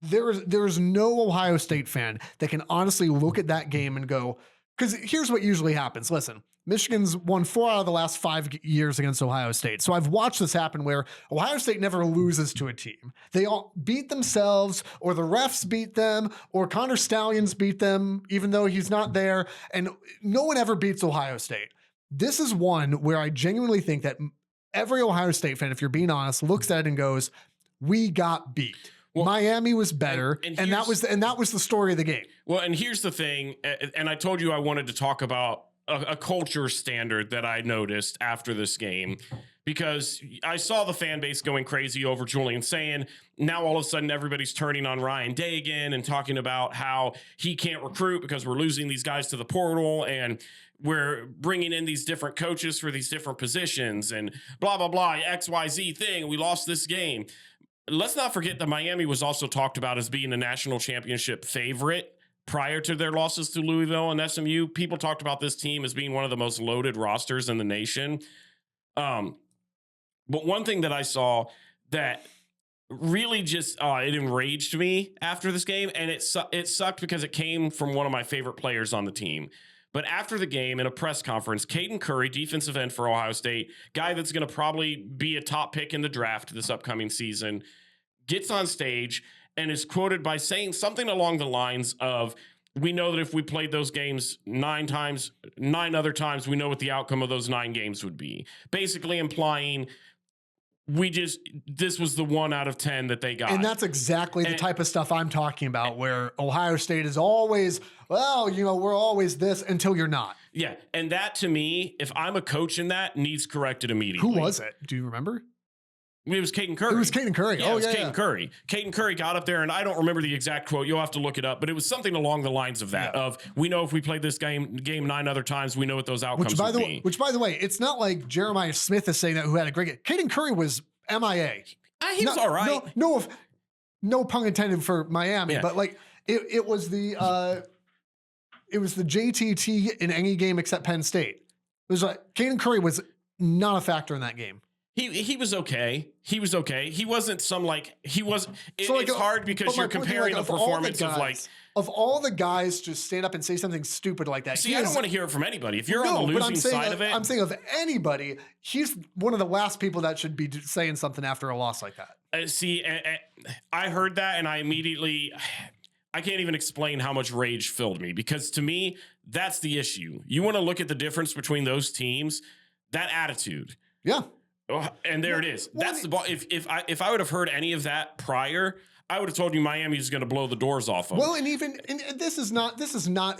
there's no Ohio State fan that can honestly look at that game and go, because here's what usually happens. Listen, Michigan's won 4 out of the last 5 years against Ohio State. So I've watched this happen where Ohio State never loses to a team. They all beat themselves, or the refs beat them, or Connor Stallions beat them, even though he's not there. And no one ever beats Ohio State. This is one where I genuinely think that every Ohio State fan, if you're being honest, looks at it and goes, we got beat. Well, Miami was better, and that was the story of the game. Well, and here's the thing, and I told you I wanted to talk about a culture standard that I noticed after this game, because I saw the fan base going crazy over Julian Sayin. Now all of a sudden everybody's turning on Ryan Day again and talking about how he can't recruit because we're losing these guys to the portal and we're bringing in these different coaches for these different positions and blah, blah, blah, XYZ thing. We lost this game. Let's not forget that Miami was also talked about as being a national championship favorite prior to their losses to Louisville and SMU. People talked about this team as being one of the most loaded rosters in the nation. But one thing that I saw that really just it enraged me after this game, and it sucked because it came from one of my favorite players on the team. But after the game in a press conference, Caden Curry, defensive end for Ohio State, guy that's going to probably be a top pick in the draft this upcoming season, gets on stage and is quoted by saying something along the lines of, we know that if we played those games 9 other times, we know what the outcome of those 9 games would be. Basically implying this was the 1 out of 10 that they got. And that's exactly the type of stuff I'm talking about, where Ohio State is always, well, we're always this until you're not. Yeah. And that, to me, if I'm a coach in that, needs corrected immediately. Who was it? Do you remember? It was Caden Curry. It was Caden Curry. Yeah, Caden Curry. Caden Curry got up there, and I don't remember the exact quote. You'll have to look it up, but it was something along the lines of that. Of, we know if we played this game 9 other times, we know what those outcomes would be. Which, by the way, it's not like Jeremiah Smith is saying that, who had a great game. Caden Curry was MIA. He was all right. No pun intended for Miami, but like it was the JTT in any game except Penn State. It was like Caden Curry was not a factor in that game. He was okay. He was okay. He wasn't some like he was. It's hard because you're comparing the performance of all the guys just stand up and say something stupid like that. See, I don't want to hear it from anybody. If you're on the losing side of it, I'm saying of anybody, he's one of the last people that should be saying something after a loss like that. I heard that and I can't even explain how much rage filled me, because to me, that's the issue. You want to look at the difference between those teams, that attitude. Yeah. And there it is. That's the ball. If I would have heard any of that prior, I would have told you Miami's going to blow the doors off them. Well, and this is not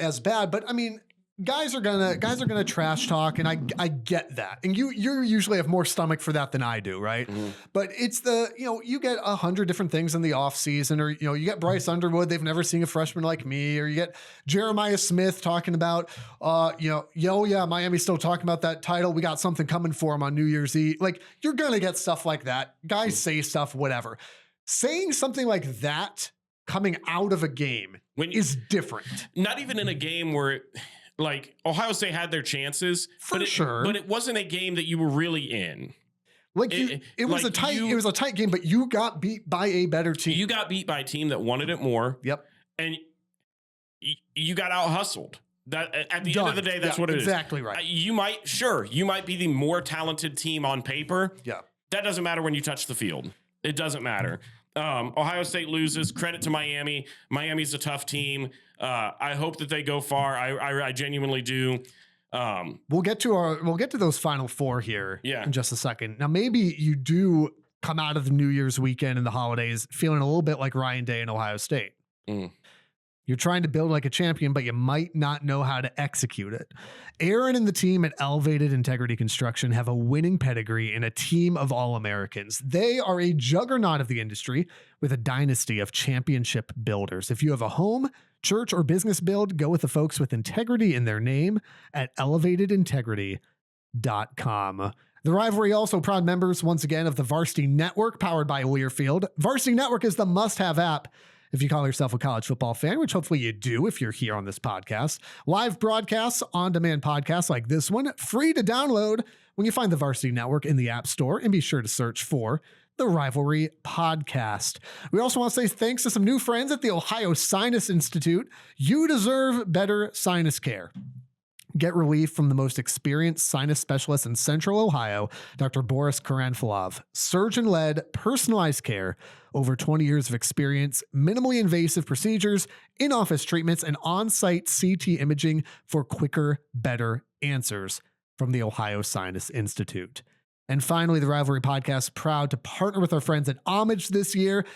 as bad, but I mean, guys are gonna trash talk, and I get that, and you usually have more stomach for that than I do, right? Mm-hmm. But it's you get 100 different things in the off season, or you get Bryce Underwood, they've never seen a freshman like me, or you get Jeremiah Smith talking about Miami's still talking about that title, we got something coming for them on New Year's Eve. Like, you're gonna get stuff like that. Guys say stuff, whatever. Saying something like that coming out of a game is different. Not even in a game where, like, Ohio State had their chances, but it wasn't a game that you were really in. Like, it was a tight game, but you got beat by a better team. You got beat by a team that wanted it more. Yep. And you got out hustled. That at the end of the day, that's what it is. Exactly right. You might be the more talented team on paper. Yeah. That doesn't matter when you touch the field. It doesn't matter. Ohio State loses. Credit to Miami. Miami's a tough team. I hope that they go far. I genuinely do. We'll get to those final 4 here in just a second. Now, maybe you do come out of the New Year's weekend and the holidays feeling a little bit like Ryan Day in Ohio State. You're trying to build like a champion, but you might not know how to execute it. Aaron and the team at Elevated Integrity Construction have a winning pedigree and a team of All-Americans. They are a juggernaut of the industry with a dynasty of championship builders. If you have a home, church, or business build, go with the folks with integrity in their name at elevatedintegrity.com. The Rivalry also proud members, once again, of the Varsity Network, powered by Learfield. Varsity Network is the must-have app if you call yourself a college football fan, which hopefully you do if you're here on this podcast. Live broadcasts, on-demand podcasts like this one, free to download when you find the Varsity Network in the App Store, and be sure to search for the Rivalry Podcast. We also want to say thanks to some new friends at the Ohio Sinus Institute. You deserve better sinus care. Get relief from the most experienced sinus specialist in Central Ohio, Dr. Boris Karanfilov. Surgeon-led, personalized care, over 20 years of experience, minimally invasive procedures, in-office treatments, and on-site CT imaging for quicker, better answers from the Ohio Sinus Institute. And finally, the Rivalry Podcast, proud to partner with our friends at Homage this year.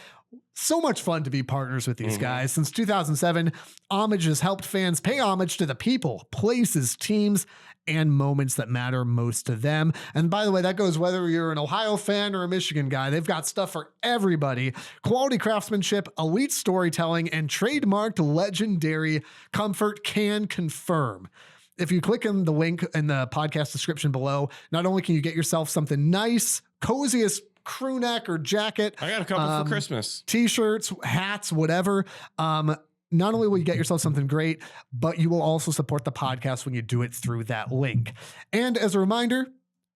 So much fun to be partners with these guys. Since 2007, Homage has helped fans pay homage to the people, places, teams, and moments that matter most to them. And by the way, that goes whether you're an Ohio fan or a Michigan guy. They've got stuff for everybody. Quality craftsmanship, elite storytelling, and trademarked legendary comfort can confirm. If you click on the link in the podcast description below, not only can you get yourself something nice, coziest crew neck or jacket. I got a couple for Christmas. T-shirts, hats, whatever. Not only will you get yourself something great, but you will also support the podcast when you do it through that link. And as a reminder,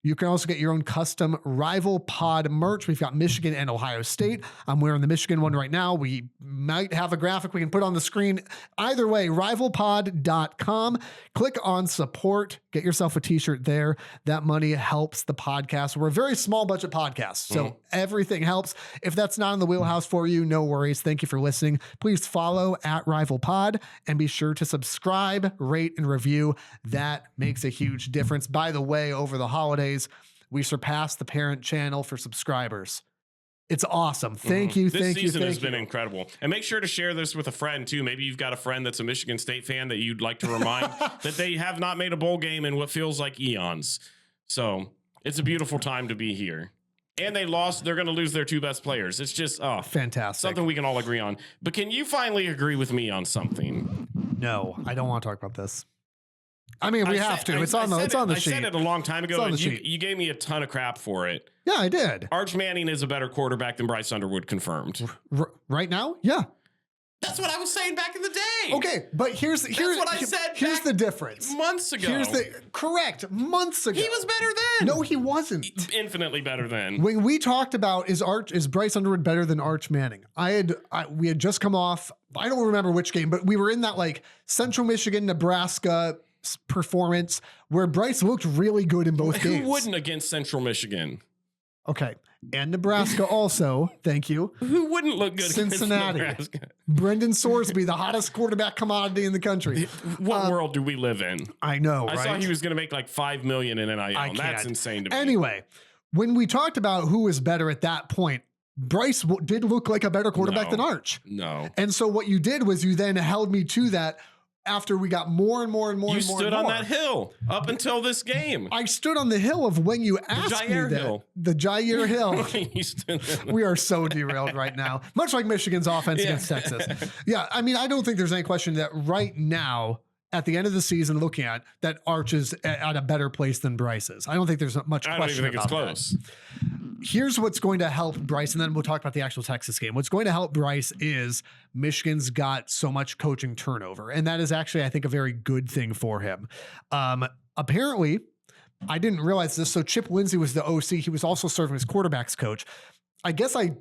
You can also get your own custom Rival Pod merch. We've got Michigan and Ohio State. I'm wearing the Michigan one right now. We might have a graphic we can put on the screen. Either way, rivalpod.com. Click on support. Get yourself a t-shirt there. That money helps the podcast. We're a very small budget podcast, so everything helps. If that's not in the wheelhouse for you, no worries. Thank you for listening. Please follow at RivalPod and be sure to subscribe, rate, and review. That makes a huge difference. By the way, over the holidays, we surpassed the parent channel for subscribers. It's awesome. Thank you. This season has been incredible. And make sure to share this with a friend too. Maybe you've got a friend that's a Michigan State fan that you'd like to remind that they have not made a bowl game in what feels like eons. So it's a beautiful time to be here. And they lost. They're going to lose their 2 best players. It's just fantastic. Something we can all agree on. But can you finally agree with me on something? No, I don't want to talk about this. I mean, we have to. It's on the sheet. I said it a long time ago, and you gave me a ton of crap for it. Yeah, I did. Arch Manning is a better quarterback than Bryce Underwood, confirmed. Right now? Yeah. That's what I was saying back in the day. Okay, but here's what I said. Here's the difference. Months ago. Correct. Months ago. He was better then. No, he wasn't. Infinitely better then. When we talked about is Bryce Underwood better than Arch Manning? We had just come off. I don't remember which game, but we were in that like Central Michigan, Nebraska performance where Bryce looked really good in both games. Who wouldn't against Central Michigan? Okay. And Nebraska also. Thank you. Who wouldn't look good Cincinnati. Against Nebraska? Brendan Sorsby, the hottest quarterback commodity in the country. What world do we live in? I know, I saw he was going to make like $5 million in NIL. That's insane to me. Anyway, when we talked about who was better at that point, Bryce did look like a better quarterback than Arch. No. And so what you did was you then held me to that. After we got more and more and more, you stood on that hill up until this game. I stood on the hill of when you asked me that. The Jair Hill. We are so derailed right now, much like Michigan's offense against Texas. Yeah, I mean, I don't think there's any question that right now, at the end of the season, looking at that Arch is at a better place than Bryce is. I don't think there's much question about that. I don't even think it's close. Here's what's going to help Bryce, and then we'll talk about the actual Texas game. What's going to help Bryce is Michigan's got so much coaching turnover, and that is actually, I think, a very good thing for him. Apparently, I didn't realize this, so Chip Lindsey was the OC. He was also serving as quarterback's coach. I guess I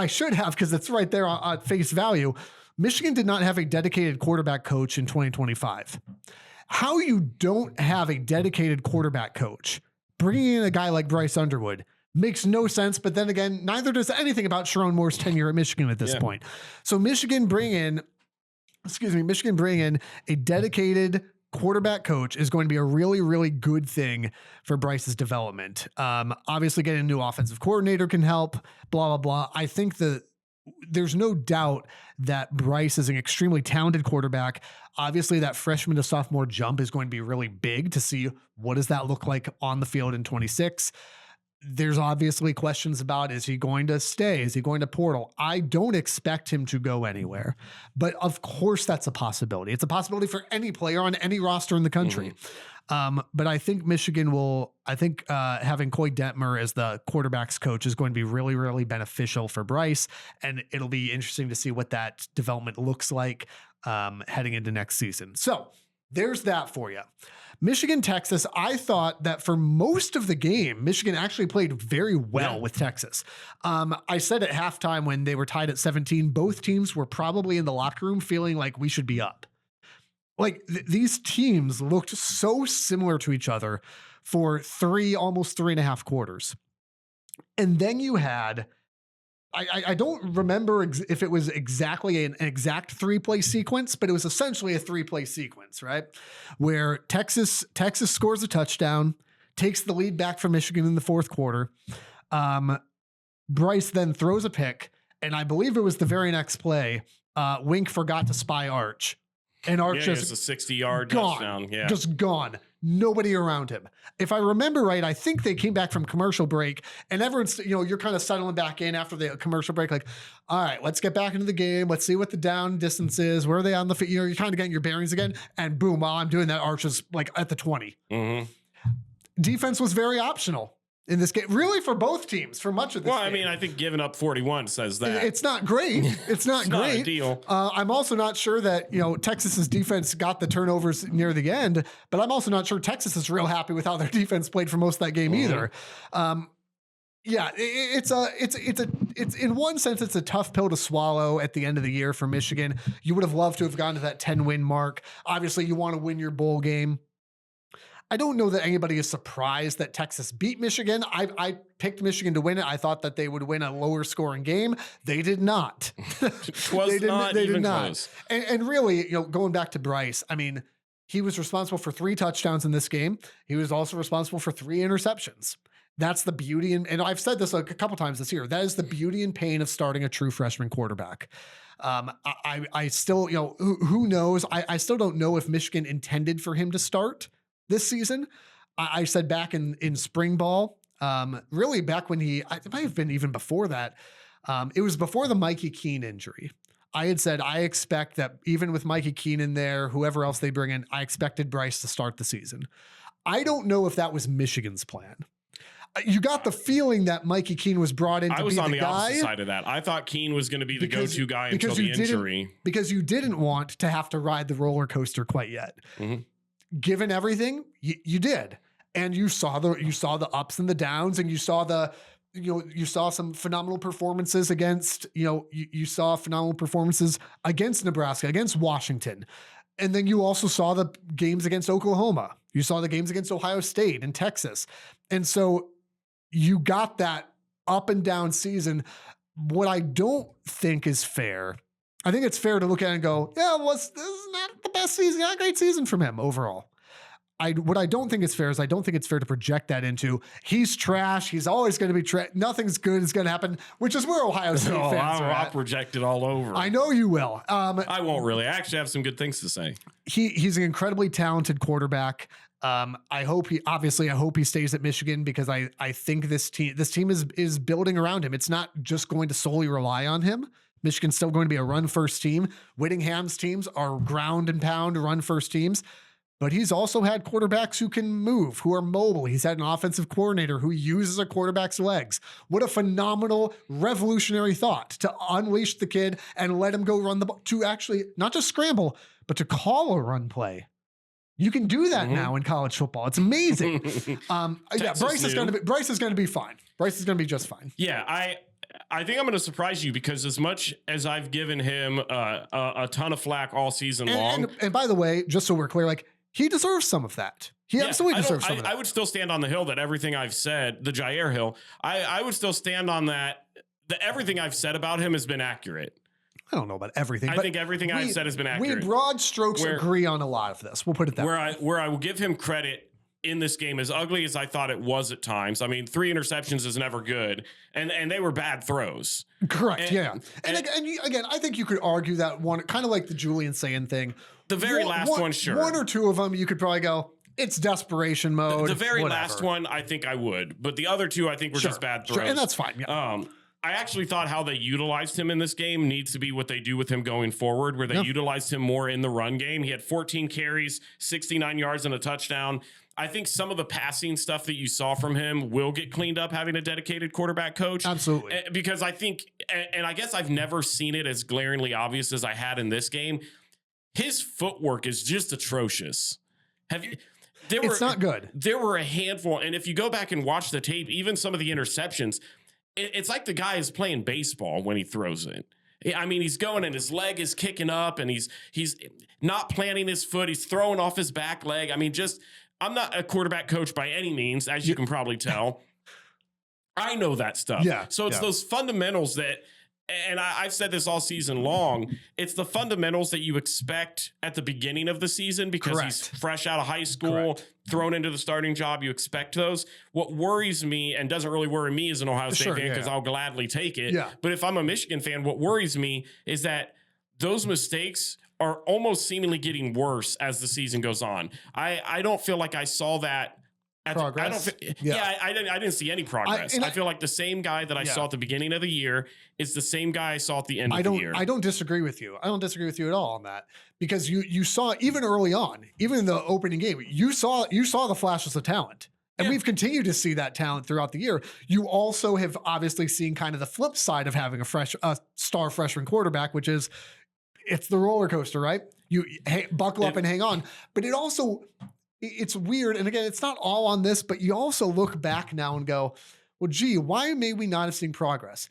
should have, because it's right there at face value. Michigan did not have a dedicated quarterback coach in 2025. How you don't have a dedicated quarterback coach, bringing in a guy like Bryce Underwood, makes no sense. But then again, neither does anything about Sharon Moore's tenure at Michigan at this point. So Michigan bring in a dedicated quarterback coach is going to be a really, really good thing for Bryce's development. Obviously getting a new offensive coordinator can help, blah, blah, blah. I think there's no doubt that Bryce is an extremely talented quarterback. Obviously that freshman to sophomore jump is going to be really big to see what does that look like on the field in 26. There's obviously questions about, is he going to stay? Is he going to portal? I don't expect him to go anywhere, but of course that's a possibility. It's a possibility for any player on any roster in the country. But I think having Coy Detmer as the quarterback's coach is going to be really, really beneficial for Bryce. And it'll be interesting to see what that development looks like heading into next season. So there's that for you. Michigan, Texas, I thought that for most of the game, Michigan actually played very well with Texas. I said at halftime when they were tied at 17, both teams were probably in the locker room feeling like we should be up. Like these teams looked so similar to each other for almost 3.5 quarters. And then you had, I don't remember if it was exactly an exact 3-play sequence, but it was essentially a 3-play sequence, right? Where Texas scores a touchdown, takes the lead back from Michigan in the 4th quarter. Bryce then throws a pick, and I believe it was the very next play. Wink forgot to spy Arch. And Arch just a 60-yard touchdown. Yeah. Just gone. Nobody around him. If I remember right, I think they came back from commercial break and everyone's, you're kind of settling back in after the commercial break. Like, all right, let's get back into the game. Let's see what the down distance is. Where are they on the field? You're kind of getting your bearings again. And boom, while I'm doing that, Arch is like at the 20. Mm-hmm. Defense was very optional. in this game, really for both teams for much of this game. I mean, I think giving up 41 says that. It's not great. It's not great. Not a deal. I'm also not sure that, Texas's defense got the turnovers near the end, but I'm also not sure Texas is real happy with how their defense played for most of that game either. It's in one sense, it's a tough pill to swallow at the end of the year for Michigan. You would have loved to have gone to that 10-win mark. Obviously, you want to win your bowl game. I don't know that anybody is surprised that Texas beat Michigan. I picked Michigan to win it. I thought that they would win a lower scoring game. They did not. They did not. Close. And really, going back to Bryce, I mean, he was responsible for 3 touchdowns in this game. He was also responsible for 3 interceptions. That's the beauty. And I've said this a couple times this year. That is the beauty and pain of starting a true freshman quarterback. I still, who knows? I still don't know if Michigan intended for him to start this season. I said back in spring ball, really back when it might have been even before that. It was before the Mikey Keene injury. I had said, I expect that even with Mikey Keene in there, whoever else they bring in, I expected Bryce to start the season. I don't know if that was Michigan's plan. You got the feeling that Mikey Keene was brought in to be the guy. I was on the opposite side of that. I thought Keene was going to be the go-to guy until the injury. Because you didn't want to have to ride the roller coaster quite yet. Mm-hmm. Given everything, you did. And you saw the ups and the downs, and you saw you saw some phenomenal performances against, you saw phenomenal performances against Nebraska, against Washington. And then you also saw the games against Oklahoma. You saw the games against Ohio State and Texas. And so you got that up and down season. What I don't think is fair, I think it's fair to look at it and go, this is not the best season, not a great season from him overall. What I don't think is fair is I don't think it's fair to project that into he's trash. He's always going to be trash. Nothing's good is going to happen, which is where Ohio State fans are at. I'll project it all over. I know you will. I won't really. I actually have some good things to say. He's an incredibly talented quarterback. I hope he stays at Michigan because I think this team is building around him. It's not just going to solely rely on him. Michigan's still going to be a run first team. Whittingham's teams are ground and pound run first teams. But he's also had quarterbacks who can move, who are mobile. He's had an offensive coordinator who uses a quarterback's legs. What a phenomenal, revolutionary thought to unleash the kid and let him go run the ball, to actually not just scramble, but to call a run play. You can do that now in college football. It's amazing. Bryce is going to be fine. Bryce is going to be just fine. Yeah, I think I'm going to surprise you because as much as I've given him a ton of flack all season long. And by the way, just so we're clear, he deserves some of that. He absolutely deserves some of that. I would still stand on the hill that everything I've said, the Jair Hill, I would still stand on that everything I've said about him has been accurate. I don't know about everything. I think everything I've said has been accurate. We broad strokes agree on a lot of this. We'll put it that way. Where I will give him credit in this game, as ugly as I thought it was at times. I mean, 3 interceptions is never good, and they were bad throws. Correct. And again, I think you could argue that one, kind of like the Julian Sayin thing. The very last one, sure. 1 or 2 of them, you could probably go, it's desperation mode. The very last one, I think I would, but the other 2, I think were just bad throws. And that's fine. Yeah. I actually thought how they utilized him in this game needs to be what they do with him going forward, where they utilized him more in the run game. He had 14 carries, 69 yards, and a touchdown. I think some of the passing stuff that you saw from him will get cleaned up having a dedicated quarterback coach. Absolutely. Because I think, and I guess I've never seen it as glaringly obvious as I had in this game, his footwork is just atrocious. It's not good. There were a handful, and if you go back and watch the tape, even some of the interceptions, it's like the guy is playing baseball when he throws it. I mean, he's going and his leg is kicking up and he's not planting his foot. He's throwing off his back leg. I mean, I'm not a quarterback coach by any means, as you can probably tell. I know that stuff. Yeah. So it's those fundamentals that, and I've said this all season long, it's the fundamentals that you expect at the beginning of the season because he's fresh out of high school, thrown into the starting job. You expect those. What worries me and doesn't really worry me as an Ohio State fan because I'll gladly take it. Yeah. But if I'm a Michigan fan, what worries me is that those mistakes are almost seemingly getting worse as the season goes on. I don't feel like I saw that. Progress. I didn't see any progress. I feel like the same guy that I saw at the beginning of the year is the same guy I saw at the end of the year. I don't disagree with you. I don't disagree with you at all on that because you saw even early on, even in the opening game, you saw the flashes of talent. And we've continued to see that talent throughout the year. You also have obviously seen kind of the flip side of having a star freshman quarterback, which is it's the roller coaster, right? You buckle up and hang on. But it's weird. And again, it's not all on this, but you also look back now and go, well, gee, why may we not have seen progress?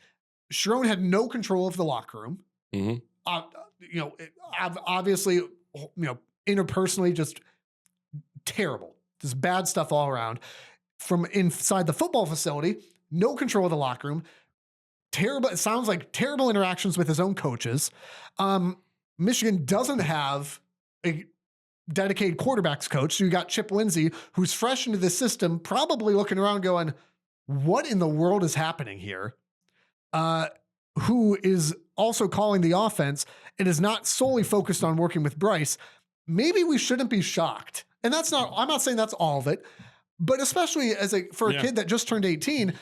Sherrone had no control of the locker room. Obviously, interpersonally, just terrible. Just bad stuff all around. From inside the football facility, no control of the locker room. Terrible. It sounds like terrible interactions with his own coaches. Michigan doesn't have a dedicated quarterbacks coach. So you got Chip Lindsey, who's fresh into the system, probably looking around going, what in the world is happening here? Who is also calling the offense and is not solely focused on working with Bryce. Maybe we shouldn't be shocked. And I'm not saying that's all of it, but especially for a kid that just turned 18,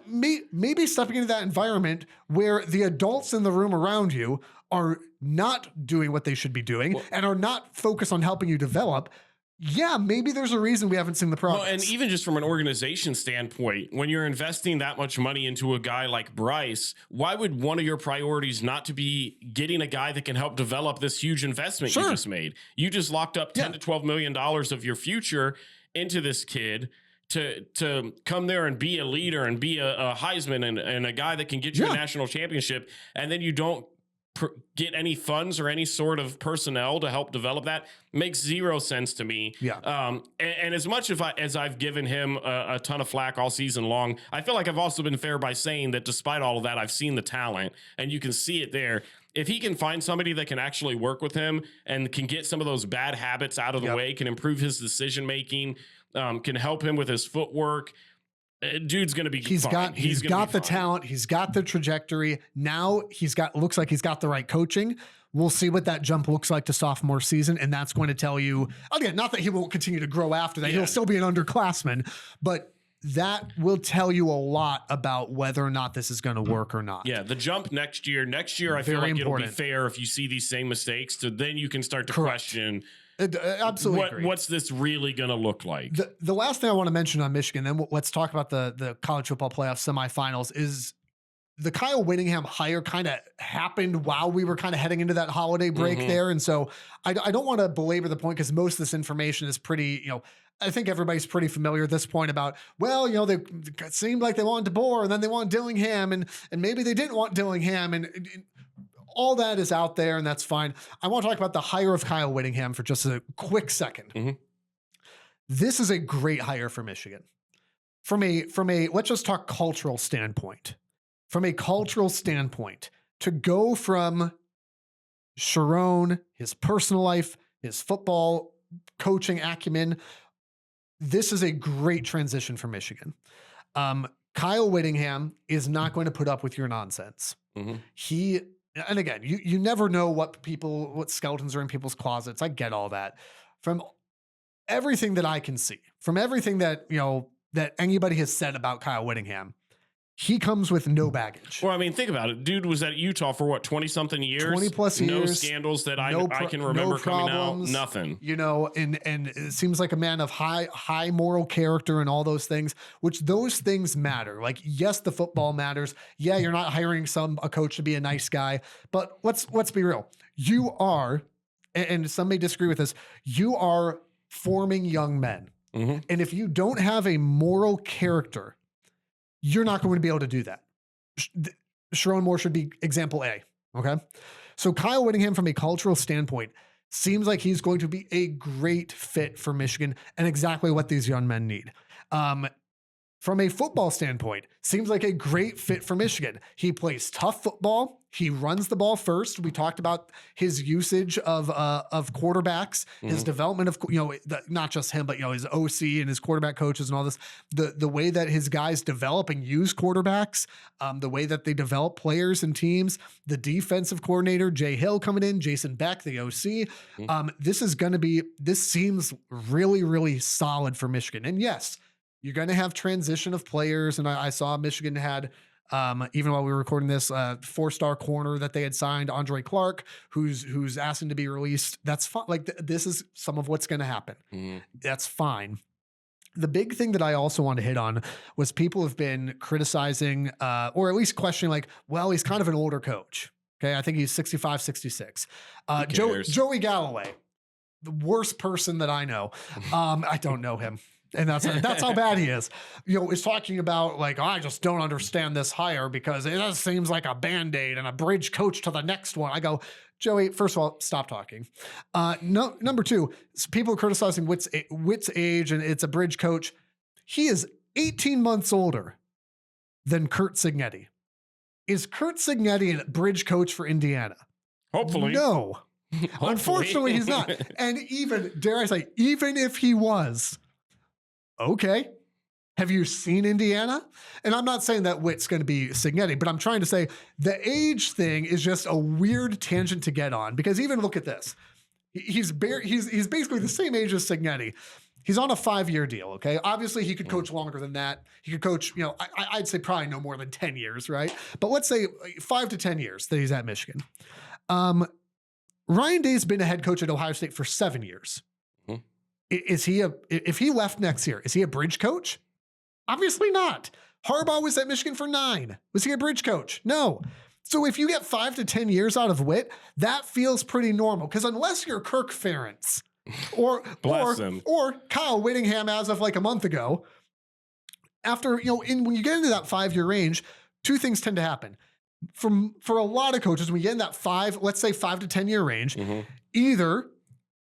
maybe stepping into that environment where the adults in the room around you are not doing what they should be doing and are not focused on helping you develop. Yeah, maybe there's a reason we haven't seen the progress. Well, and even just from an organization standpoint, when you're investing that much money into a guy like Bryce, why would one of your priorities not to be getting a guy that can help develop this huge investment you just made? You just locked up $10 to $12 million of your future into this kid to come there and be a leader and be a Heisman and a guy that can get you a national championship, and then you don't get any funds or any sort of personnel to help develop that. Makes zero sense to me. And as much as I've given him a ton of flack all season long, I feel like I've also been fair by saying that despite all of that, I've seen the talent and you can see it there. If he can find somebody that can actually work with him and can get some of those bad habits out of the way, can improve his decision-making, can help him with his footwork, dude's going to be fine. He's got the talent. He's got the trajectory. Now looks like he's got the right coaching. We'll see what that jump looks like to sophomore season. And that's going to tell you, again, not that he won't continue to grow after that. He'll still be an underclassman, but that will tell you a lot about whether or not this is going to work or not. Yeah. The jump next year, I feel like it'll be fair if you see these same mistakes, so then you can start to question absolutely. What's this really going to look like? The last thing I want to mention on Michigan, then let's talk about the college football playoff semifinals, is the Kyle Whittingham hire kind of happened while we were kind of heading into that holiday break there. And so I don't want to belabor the point because most of this information is pretty, I think everybody's pretty familiar at this point about, they it seemed like they wanted DeBoer and then they want Dillingham and maybe they didn't want Dillingham and all that is out there, and that's fine. I want to talk about the hire of Kyle Whittingham for just a quick second. This is a great hire for Michigan. From a let's just talk cultural standpoint. From a cultural standpoint, to go from Sherrone, his personal life, his football coaching acumen, this is a great transition for Michigan. Kyle Whittingham is not going to put up with your nonsense. And again, you never know what skeletons are in people's closets. I get all that. From everything that I can see, from everything that, that anybody has said about Kyle Whittingham, he comes with no baggage. Well, I mean, think about it. Dude was at Utah for what, 20 something years? 20 plus years. No scandals that I can remember coming out. Nothing. And it seems like a man of high moral character and all those things, which those things matter. Like, yes, the football matters. Yeah, you're not hiring a coach to be a nice guy, but let's be real. You are, and some may disagree with this, you are forming young men. And if you don't have a moral character, you're not going to be able to do that. Sherrone Moore should be example A. Okay. So Kyle Whittingham, from a cultural standpoint, seems like he's going to be a great fit for Michigan and exactly what these young men need. From a football standpoint, seems like a great fit for Michigan. He plays tough football. He runs the ball first. We talked about his usage of quarterbacks, his development of, not just him, but, his OC and his quarterback coaches and all this, the way that his guys develop and use quarterbacks, the way that they develop players and teams, the defensive coordinator, Jay Hill coming in, Jason Beck, the OC. This seems really, really solid for Michigan. And yes, you're going to have transition of players. And I saw Michigan had, even while we were recording this, 4-star corner that they had signed, Andre Clark, who's asking to be released. That's fine. Like this is some of what's going to happen. That's fine. the big thing that I also want to hit on was people have been criticizing, or at least questioning, like, well, he's kind of an older coach. Okay. I think he's 65, 66. Joey Galloway, the worst person that I know. I don't know him. And that's how bad he is. Is talking about like, I just don't understand this hire because it just seems like a Band-Aid and a bridge coach to the next one. I go, Joey, first of all, stop talking. No, number two, people are criticizing Witt's age and it's a bridge coach. He is 18 months older than Curt Cignetti. Is Curt Cignetti a bridge coach for Indiana? Hopefully. No. Hopefully. Unfortunately, he's not. And even, dare I say, even if he was, okay. Have you seen Indiana? And I'm not saying that Witt's going to be Cignetti, but I'm trying to say the age thing is just a weird tangent to get on, because even look at this. He's basically the same age as Cignetti. He's on a 5-year deal. Okay. Obviously he could coach longer than that. He could coach, I'd say probably no more than 10 years. Right. But let's say 5 to 10 years that he's at Michigan. Ryan Day's been a head coach at Ohio State for 7 years. Mm-hmm. If he left next year, is he a bridge coach? Obviously not. Harbaugh was at Michigan for 9. Was he a bridge coach? No. So if you get 5 to 10 years out of Witt, that feels pretty normal. Because unless you're Kirk Ferentz or Kyle Whittingham as of like a month ago, after, when you get into that 5-year range, 2 things tend to happen. For a lot of coaches, when you get in that 5 to 10 year range, mm-hmm. either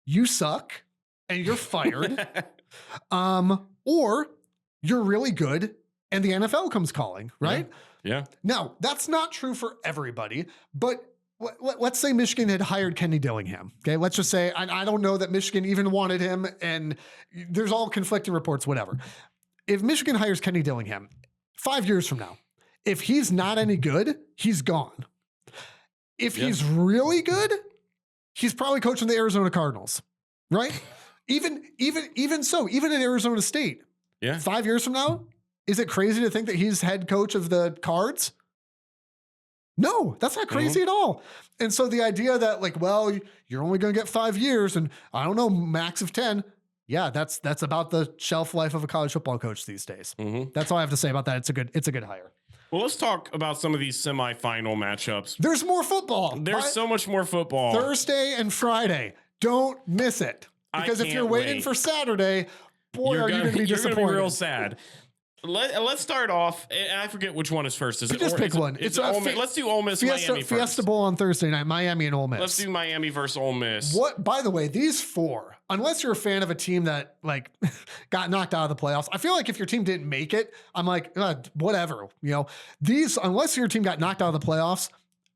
you suck and you're fired, or you're really good and the NFL comes calling, right? Yeah. Now, that's not true for everybody, but let's say Michigan had hired Kenny Dillingham. Okay. Let's just say, I don't know that Michigan even wanted him and there's all conflicting reports, whatever. If Michigan hires Kenny Dillingham 5 years from now, if he's not any good, he's gone. If he's really good, he's probably coaching the Arizona Cardinals, right? even at Arizona State. Yeah. 5 years from now, is it crazy to think that he's head coach of the Cards? No, that's not crazy at all. And so the idea that like, well, you're only going to get 5 years and I don't know, max of 10. Yeah, that's about the shelf life of a college football coach these days. Mm-hmm. That's all I have to say about that. It's a good hire. Well, let's talk about some of these semifinal matchups. There's more football. There's so much more football. Thursday and Friday. Don't miss it. Because if you're waiting for Saturday, boy, are you going to be disappointed. You're going to be real sad. Let's start off, and I forget which one is first. Just pick one. Let's do Ole Miss, Miami first. Fiesta Bowl on Thursday night, Miami and Ole Miss. Let's do Miami versus Ole Miss. By the way, these 4, unless you're a fan of a team that like got knocked out of the playoffs, I feel like if your team didn't make it, I'm like, whatever. Unless your team got knocked out of the playoffs,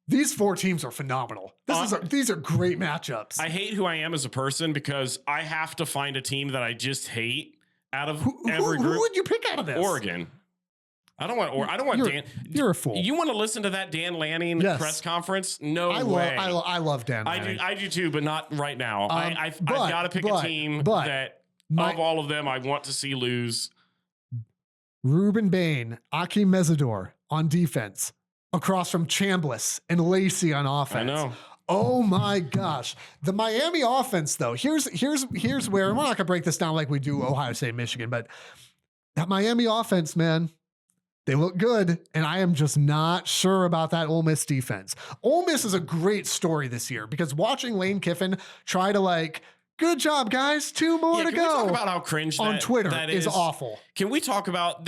these 4 teams are phenomenal. These are great matchups. I hate who I am as a person because I have to find a team that I just hate. Out of every group, who would you pick out of this? Oregon. I don't want Dan. You're a fool. You want to listen to that Dan Lanning press conference? No way. I love Dan Lanning. I do too, but not right now. I've got to pick a team that of all of them I want to see lose. Ruben Bain, Akeem Mesidor on defense, across from Chambliss and Lacey on offense. I know. Oh my gosh. The Miami offense though, here's where, and we're not gonna break this down like we do Ohio State, Michigan, but that Miami offense, man, they look good. And I am just not sure about that Ole Miss defense. Ole Miss is a great story this year because watching Lane Kiffin try to like, good job guys, 2 more to go. Can we talk about how cringe on Twitter that is awful. Can we talk about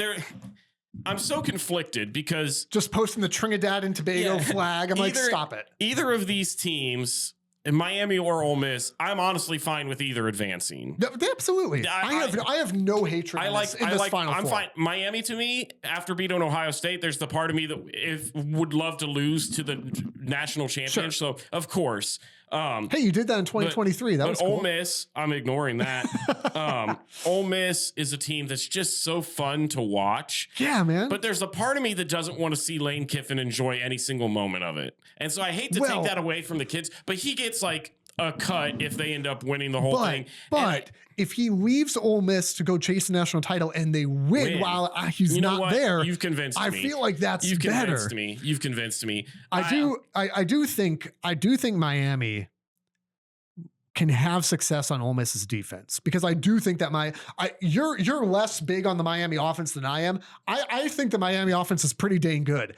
I'm so conflicted because just posting the Trinidad and Tobago flag. I'm like, stop it. Either of these teams, in Miami or Ole Miss, I'm honestly fine with either advancing. Absolutely. I have no hatred in this Final Four. Fine. Miami to me, after beating Ohio State, there's the part of me that would love to lose to the national champion. Sure. So of course. Hey, you did that in 2023. That was cool. Ole Miss, I'm ignoring that. Ole Miss is a team that's just so fun to watch. Yeah, man. But there's a part of me that doesn't want to see Lane Kiffin enjoy any single moment of it. And so I hate to take that away from the kids, but he gets like a cut if they end up winning the whole thing. But if he leaves Ole Miss to go chase the national title and they win while he's not there, you've convinced me. I feel like that's better. You've convinced me. I do think Miami can have success on Ole Miss's defense, because I do think that you're less big on the Miami offense than I am. I think the Miami offense is pretty dang good.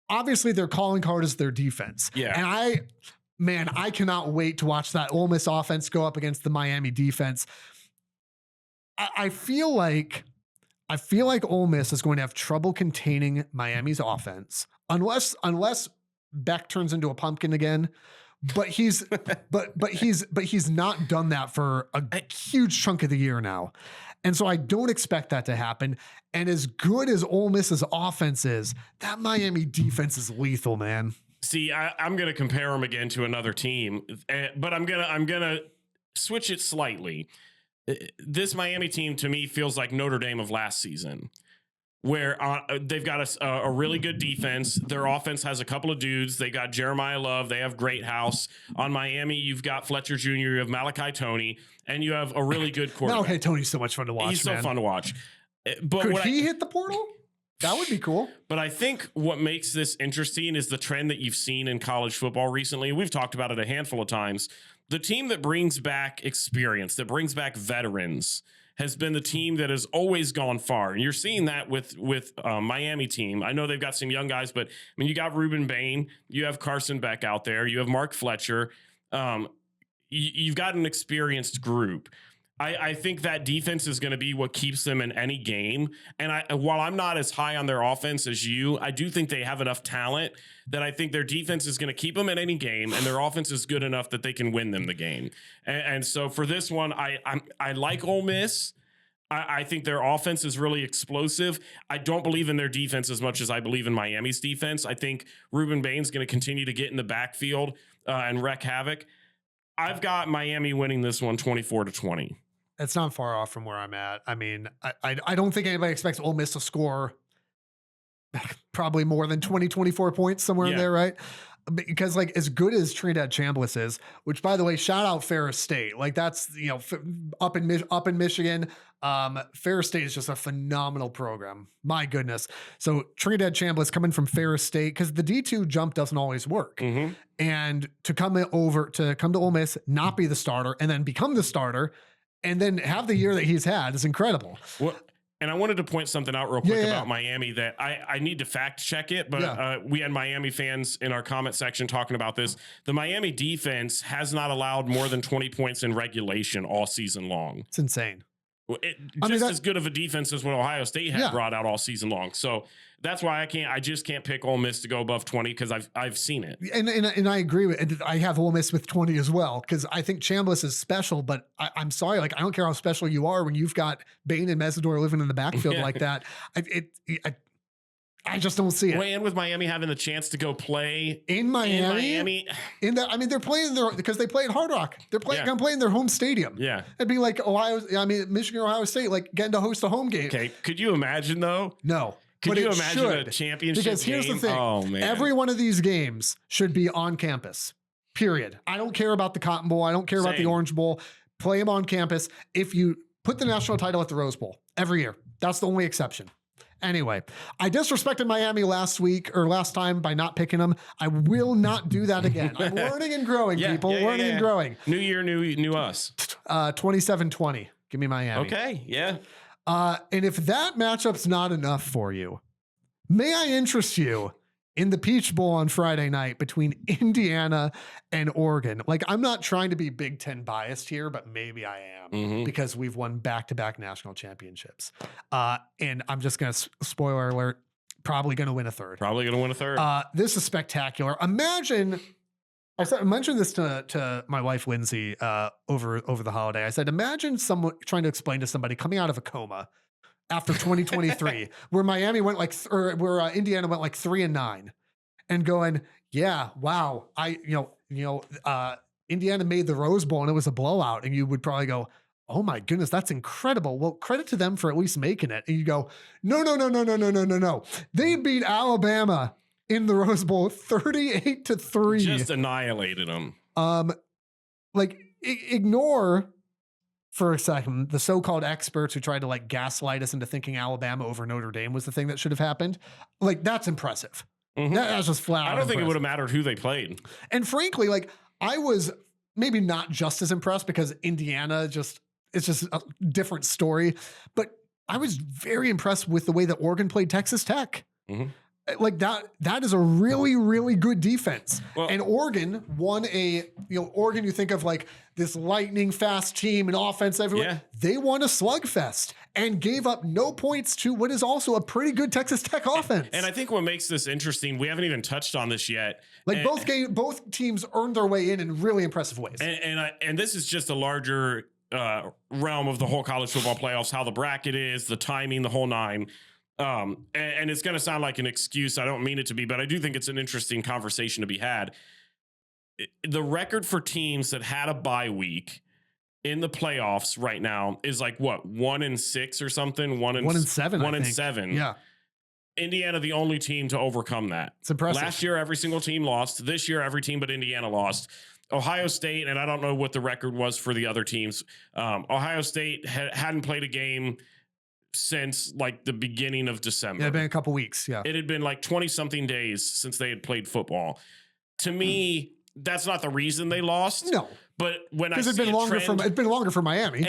Obviously, their calling card is their defense. Yeah. And I cannot wait to watch that Ole Miss offense go up against the Miami defense. I feel like Ole Miss is going to have trouble containing Miami's offense unless Beck turns into a pumpkin again. But he's not done that for a huge chunk of the year now. And so I don't expect that to happen. And as good as Ole Miss's offense is, that Miami defense is lethal, man. See, I'm going to compare them again to another team, but I'm gonna switch it slightly. This Miami team to me feels like Notre Dame of last season, where they've got a really good defense. Their offense has a couple of dudes. They got Jeremiah Love. They have Great House. On Miami, you've got Fletcher Jr., you have Malachi Tony, and you have a really good quarterback. Malachi Tony's so much fun to watch, He's so fun to watch. But could he hit the portal? That would be cool. But I think what makes this interesting is the trend that you've seen in college football recently. We've talked about it a handful of times. The team that brings back experience, that brings back veterans, has been the team that has always gone far. And you're seeing that with Miami team. I know they've got some young guys, but I mean, you got Ruben Bain, you have Carson Beck out there, you have Mark Fletcher. You've got an experienced group. I think that defense is going to be what keeps them in any game. And while I'm not as high on their offense as you, I do think they have enough talent that I think their defense is going to keep them in any game, and their offense is good enough that they can win them the game. And so for this one, I like Ole Miss. I think their offense is really explosive. I don't believe in their defense as much as I believe in Miami's defense. I think Ruben Bain's going to continue to get in the backfield and wreak havoc. I've got Miami winning this one 24-20. It's not far off from where I'm at. I mean, I don't think anybody expects Ole Miss to score probably more than 24 points somewhere in there, right? Because like as good as Trinidad Chambliss is, which by the way, shout out Ferris State. Like that's, up in Michigan, Ferris State is just a phenomenal program. My goodness. So Trinidad Chambliss coming from Ferris State, because the D2 jump doesn't always work. Mm-hmm. And to come to Ole Miss, not be the starter, and then become the starter, and then have the year that he's had is incredible. Well, and I wanted to point something out real quick about Miami that I need to fact check it, but we had Miami fans in our comment section talking about this. The Miami defense has not allowed more than 20 points in regulation all season long. It's insane. As good of a defense as what Ohio State had brought out all season long. So that's why I just can't pick Ole Miss to go above 20, because I've seen it. And I agree with it. I have Ole Miss with 20 as well, because I think Chambliss is special, but I'm sorry, like I don't care how special you are when you've got Bain and Mesidor living in the backfield like that. I just don't see it. Well, and with Miami having the chance to go play in Miami, they're playing because they play at Hard Rock. They're playing in their home stadium. Yeah, it'd be like Michigan, Ohio State, like getting to host a home game. Okay, could you imagine though? No. Could you imagine a championship Because here's game? the thing. Oh, man. Every one of these games should be on campus, period. I don't care about the Cotton Bowl. I don't care about the Orange Bowl. Play them on campus. If you put the national title at the Rose Bowl every year, that's the only exception. Anyway, I disrespected Miami last time by not picking them. I will not do that again. I'm learning and growing, people. Learning and growing. New year, new us. 27-20. Give me Miami. Okay, yeah. And if that matchup's not enough for you, may I interest you in the Peach Bowl on Friday night between Indiana and Oregon? Like, I'm not trying to be Big Ten biased here, but maybe I am, because we've won back-to-back national championships. And I'm just going to, spoiler alert, probably going to win a third. This is spectacular. Imagine... I mentioned this to my wife, Lindsay, over the holiday. I said, imagine someone trying to explain to somebody coming out of a coma after 2023, where Miami went where Indiana went like 3-9, and going, yeah, wow, Indiana made the Rose Bowl and it was a blowout, and you would probably go, oh my goodness, that's incredible. Well, credit to them for at least making it. And you go, no. They beat Alabama in the Rose Bowl 38-3. Just annihilated them. Ignore for a second the so-called experts who tried to like gaslight us into thinking Alabama over Notre Dame was the thing that should have happened. Like, that's impressive. That's just flat out. I don't think it would have mattered who they played. And frankly, like, I was maybe not just as impressed because Indiana it's just a different story. But I was very impressed with the way that Oregon played Texas Tech. Mm-hmm. Like that is a really, really good defense. Well, and Oregon won Oregon, you think of like this lightning fast team and offense everywhere. Yeah. They won a slugfest and gave up no points to what is also a pretty good Texas Tech offense. And I think what makes this interesting, we haven't even touched on this yet. Like both teams earned their way in really impressive ways. And this is just a larger realm of the whole college football playoffs, how the bracket is, the timing, the whole nine. And it's going to sound like an excuse. I don't mean it to be, but I do think it's an interesting conversation to be had. The record for teams that had a bye week in the playoffs right now is like what, 1-6 or something? 1-7. 1-7. Yeah. Indiana, the only team to overcome that. It's impressive. Last year, every single team lost. This year, every team but Indiana lost. Ohio State, and I don't know what the record was for the other teams. Ohio State hadn't played a game since like the beginning of December. Yeah, it had been a couple weeks. Yeah. It had been like 20 something days since they had played football. To me, that's not the reason they lost. No. But when I see it'd been longer for Miami.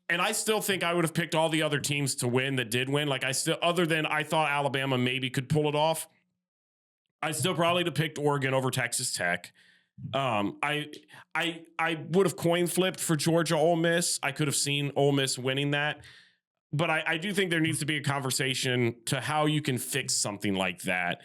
And I still think I would have picked all the other teams to win that did win. Like other than I thought Alabama maybe could pull it off, I still probably would have picked Oregon over Texas Tech. I would have coin flipped for Georgia Ole Miss. I could have seen Ole Miss winning that. But I do think there needs to be a conversation to how you can fix something like that.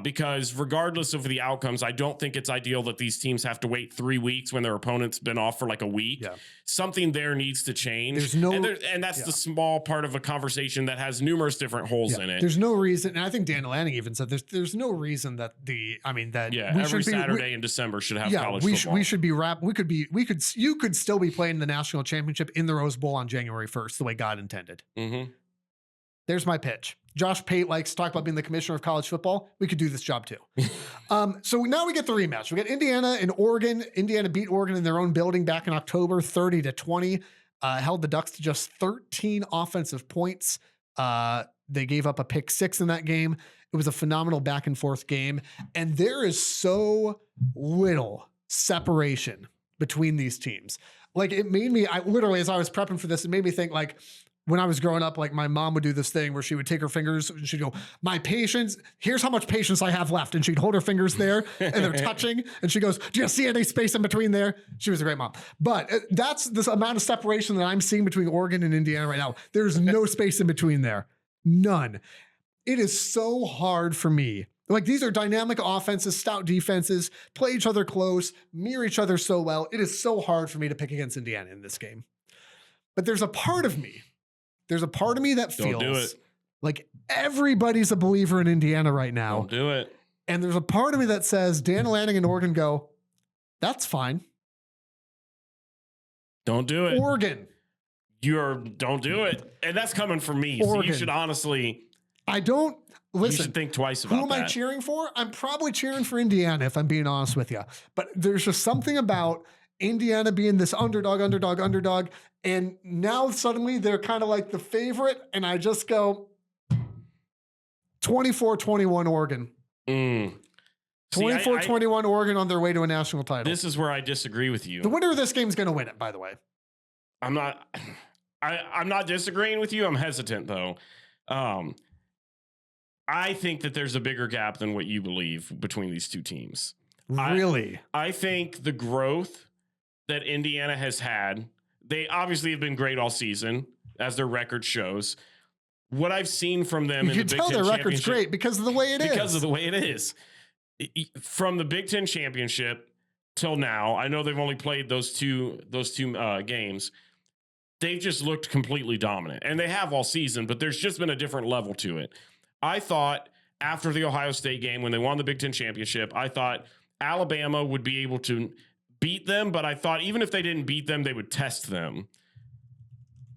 Because regardless of the outcomes, I don't think it's ideal that these teams have to wait 3 weeks when their opponent's been off for like a week. Yeah. Something there needs to change. And that's the small part of a conversation that has numerous different holes in it. There's no reason, and I think Dan Lanning even said there's no reason that every Saturday in December should have college football. We should be you could still be playing the national championship in the Rose Bowl on January 1st, the way God intended. Mm-hmm. There's my pitch. Josh Pate likes to talk about being the commissioner of college football. We could do this job too. So now we get the rematch. We got Indiana and Oregon. Indiana beat Oregon in their own building back in October, 30-20. Held the Ducks to just 13 offensive points. They gave up a pick 6 in that game. It was a phenomenal back and forth game. And there is so little separation between these teams. Like it made me, as I was prepping for this, it made me think like, when I was growing up, like my mom would do this thing where she would take her fingers and she'd go, my patience, here's how much patience I have left. And she'd hold her fingers there and they're touching. And she goes, do you see any space in between there? She was a great mom. But that's this amount of separation that I'm seeing between Oregon and Indiana right now. There's no space in between there. None. It is so hard for me. Like these are dynamic offenses, stout defenses, play each other close, mirror each other so well. It is so hard for me to pick against Indiana in this game. But there's a part of me that feels like everybody's a believer in Indiana right now. Don't do it. And there's a part of me that says Dan Lanning and Oregon go, that's fine. Don't do it. Oregon. Don't do it. And that's coming from me. Oregon. So you should honestly. Listen. You should think twice about that. Who am I cheering for? I'm probably cheering for Indiana if I'm being honest with you. But there's just something about Indiana being this underdog. And now suddenly they're kind of like the favorite. And I just go 24-21 Oregon. 24-21 Oregon on their way to a national title. This is where I disagree with you. The winner of this game is going to win it, by the way. I'm not disagreeing with you. I'm hesitant though. I think that there's a bigger gap than what you believe between these two teams. Really? I think the growth that Indiana has had, they obviously have been great all season, as their record shows. What I've seen from them in the Big Ten Championship. You can tell their record's great because of the way it is. Because of the way it is. From the Big Ten Championship till now, I know they've only played those two games. They've just looked completely dominant. And they have all season, but there's just been a different level to it. I thought after the Ohio State game, when they won the Big Ten Championship, I thought Alabama would be able to beat them, but I thought even if they didn't beat them, they would test them.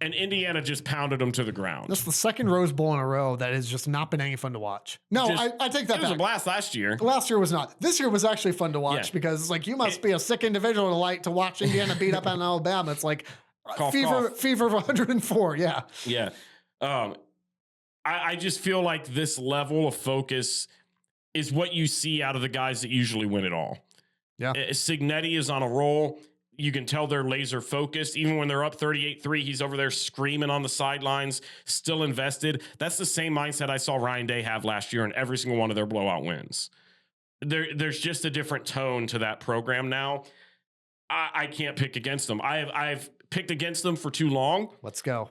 And Indiana just pounded them to the ground. That's the second Rose Bowl in a row that has just not been any fun to watch. No, I take that back. It was a blast last year. Last year was not. This year was actually fun to watch because it's like you must be a sick individual to watch Indiana beat up on Alabama. It's like fever of 104. Yeah. Yeah. I just feel like this level of focus is what you see out of the guys that usually win it all. Yeah. Signetti is on a roll. You can tell they're laser focused. Even when they're up 38-3, he's over there screaming on the sidelines, still invested. That's the same mindset I saw Ryan Day have last year in every single one of their blowout wins. There's just a different tone to that program now. I can't pick against them. I've picked against them for too long. Let's go.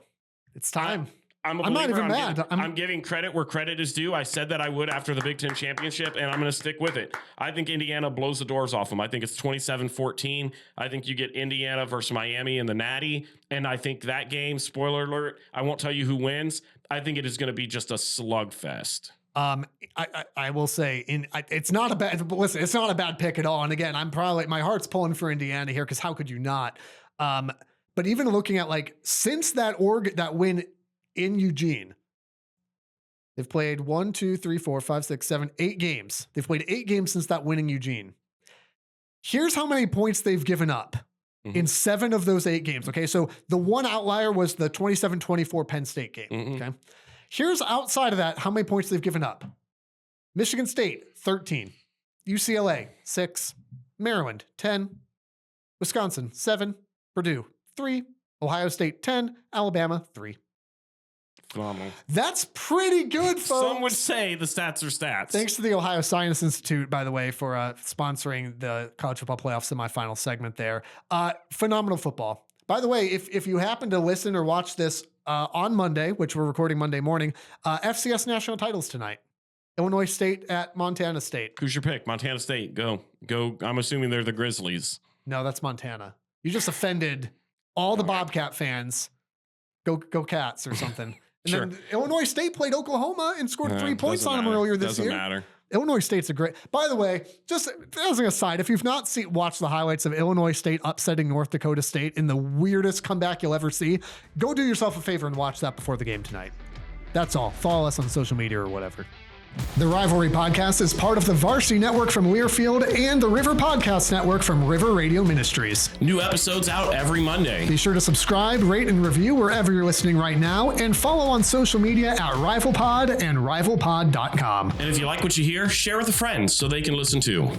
It's time. I'm not even mad. I'm giving credit where credit is due. I said that I would after the Big Ten championship, and I'm going to stick with it. I think Indiana blows the doors off them. I think it's 27-14. I think you get Indiana versus Miami in the Natty, and I think that game, spoiler alert, I won't tell you who wins. I think it is going to be just a slugfest. I will say it's not a bad, listen, it's not a bad pick at all. And again, I'm probably, my heart's pulling for Indiana here, because how could you not? But even looking at since that win in Eugene, they've played 1, 2, 3, 4, 5, 6, 7, 8 games. They've played 8 games since that win in Eugene. Here's how many points they've given up in 7 of those 8 games. Okay. So the one outlier was the 27-24 Penn State game. Okay. Here's outside of that, how many points they've given up. Michigan State, 13. UCLA, 6. Maryland, 10. Wisconsin, 7. Purdue, 3. Ohio State, 10. Alabama, 3. Phenomenal. That's pretty good, folks. Some would say the stats are stats. Thanks to the Ohio Science Institute, by the way, for sponsoring the college football playoff semifinal segment there. Phenomenal football. By the way, if you happen to listen or watch this on Monday, which we're recording Monday morning, FCS national titles tonight. Illinois State at Montana State. Who's your pick? Montana State. Go. I'm assuming they're the Grizzlies. No, that's Montana. You just offended all the Bobcat fans. Go Cats or something. And Sure. then Illinois State played Oklahoma and scored 3 points on them earlier this year. Doesn't matter. Illinois State's a great. By the way, just as an aside, if you've not watched the highlights of Illinois State upsetting North Dakota State in the weirdest comeback you'll ever see, go do yourself a favor and watch that before the game tonight. That's all. Follow us on social media or whatever. The Rivalry Podcast is part of the Varsity Network from Learfield and the River Podcast Network from River Radio Ministries. New episodes out every Monday. Be sure to subscribe, rate, and review wherever you're listening right now, and follow on social media at RivalPod and RivalPod.com. And if you like what you hear, share with a friend so they can listen too.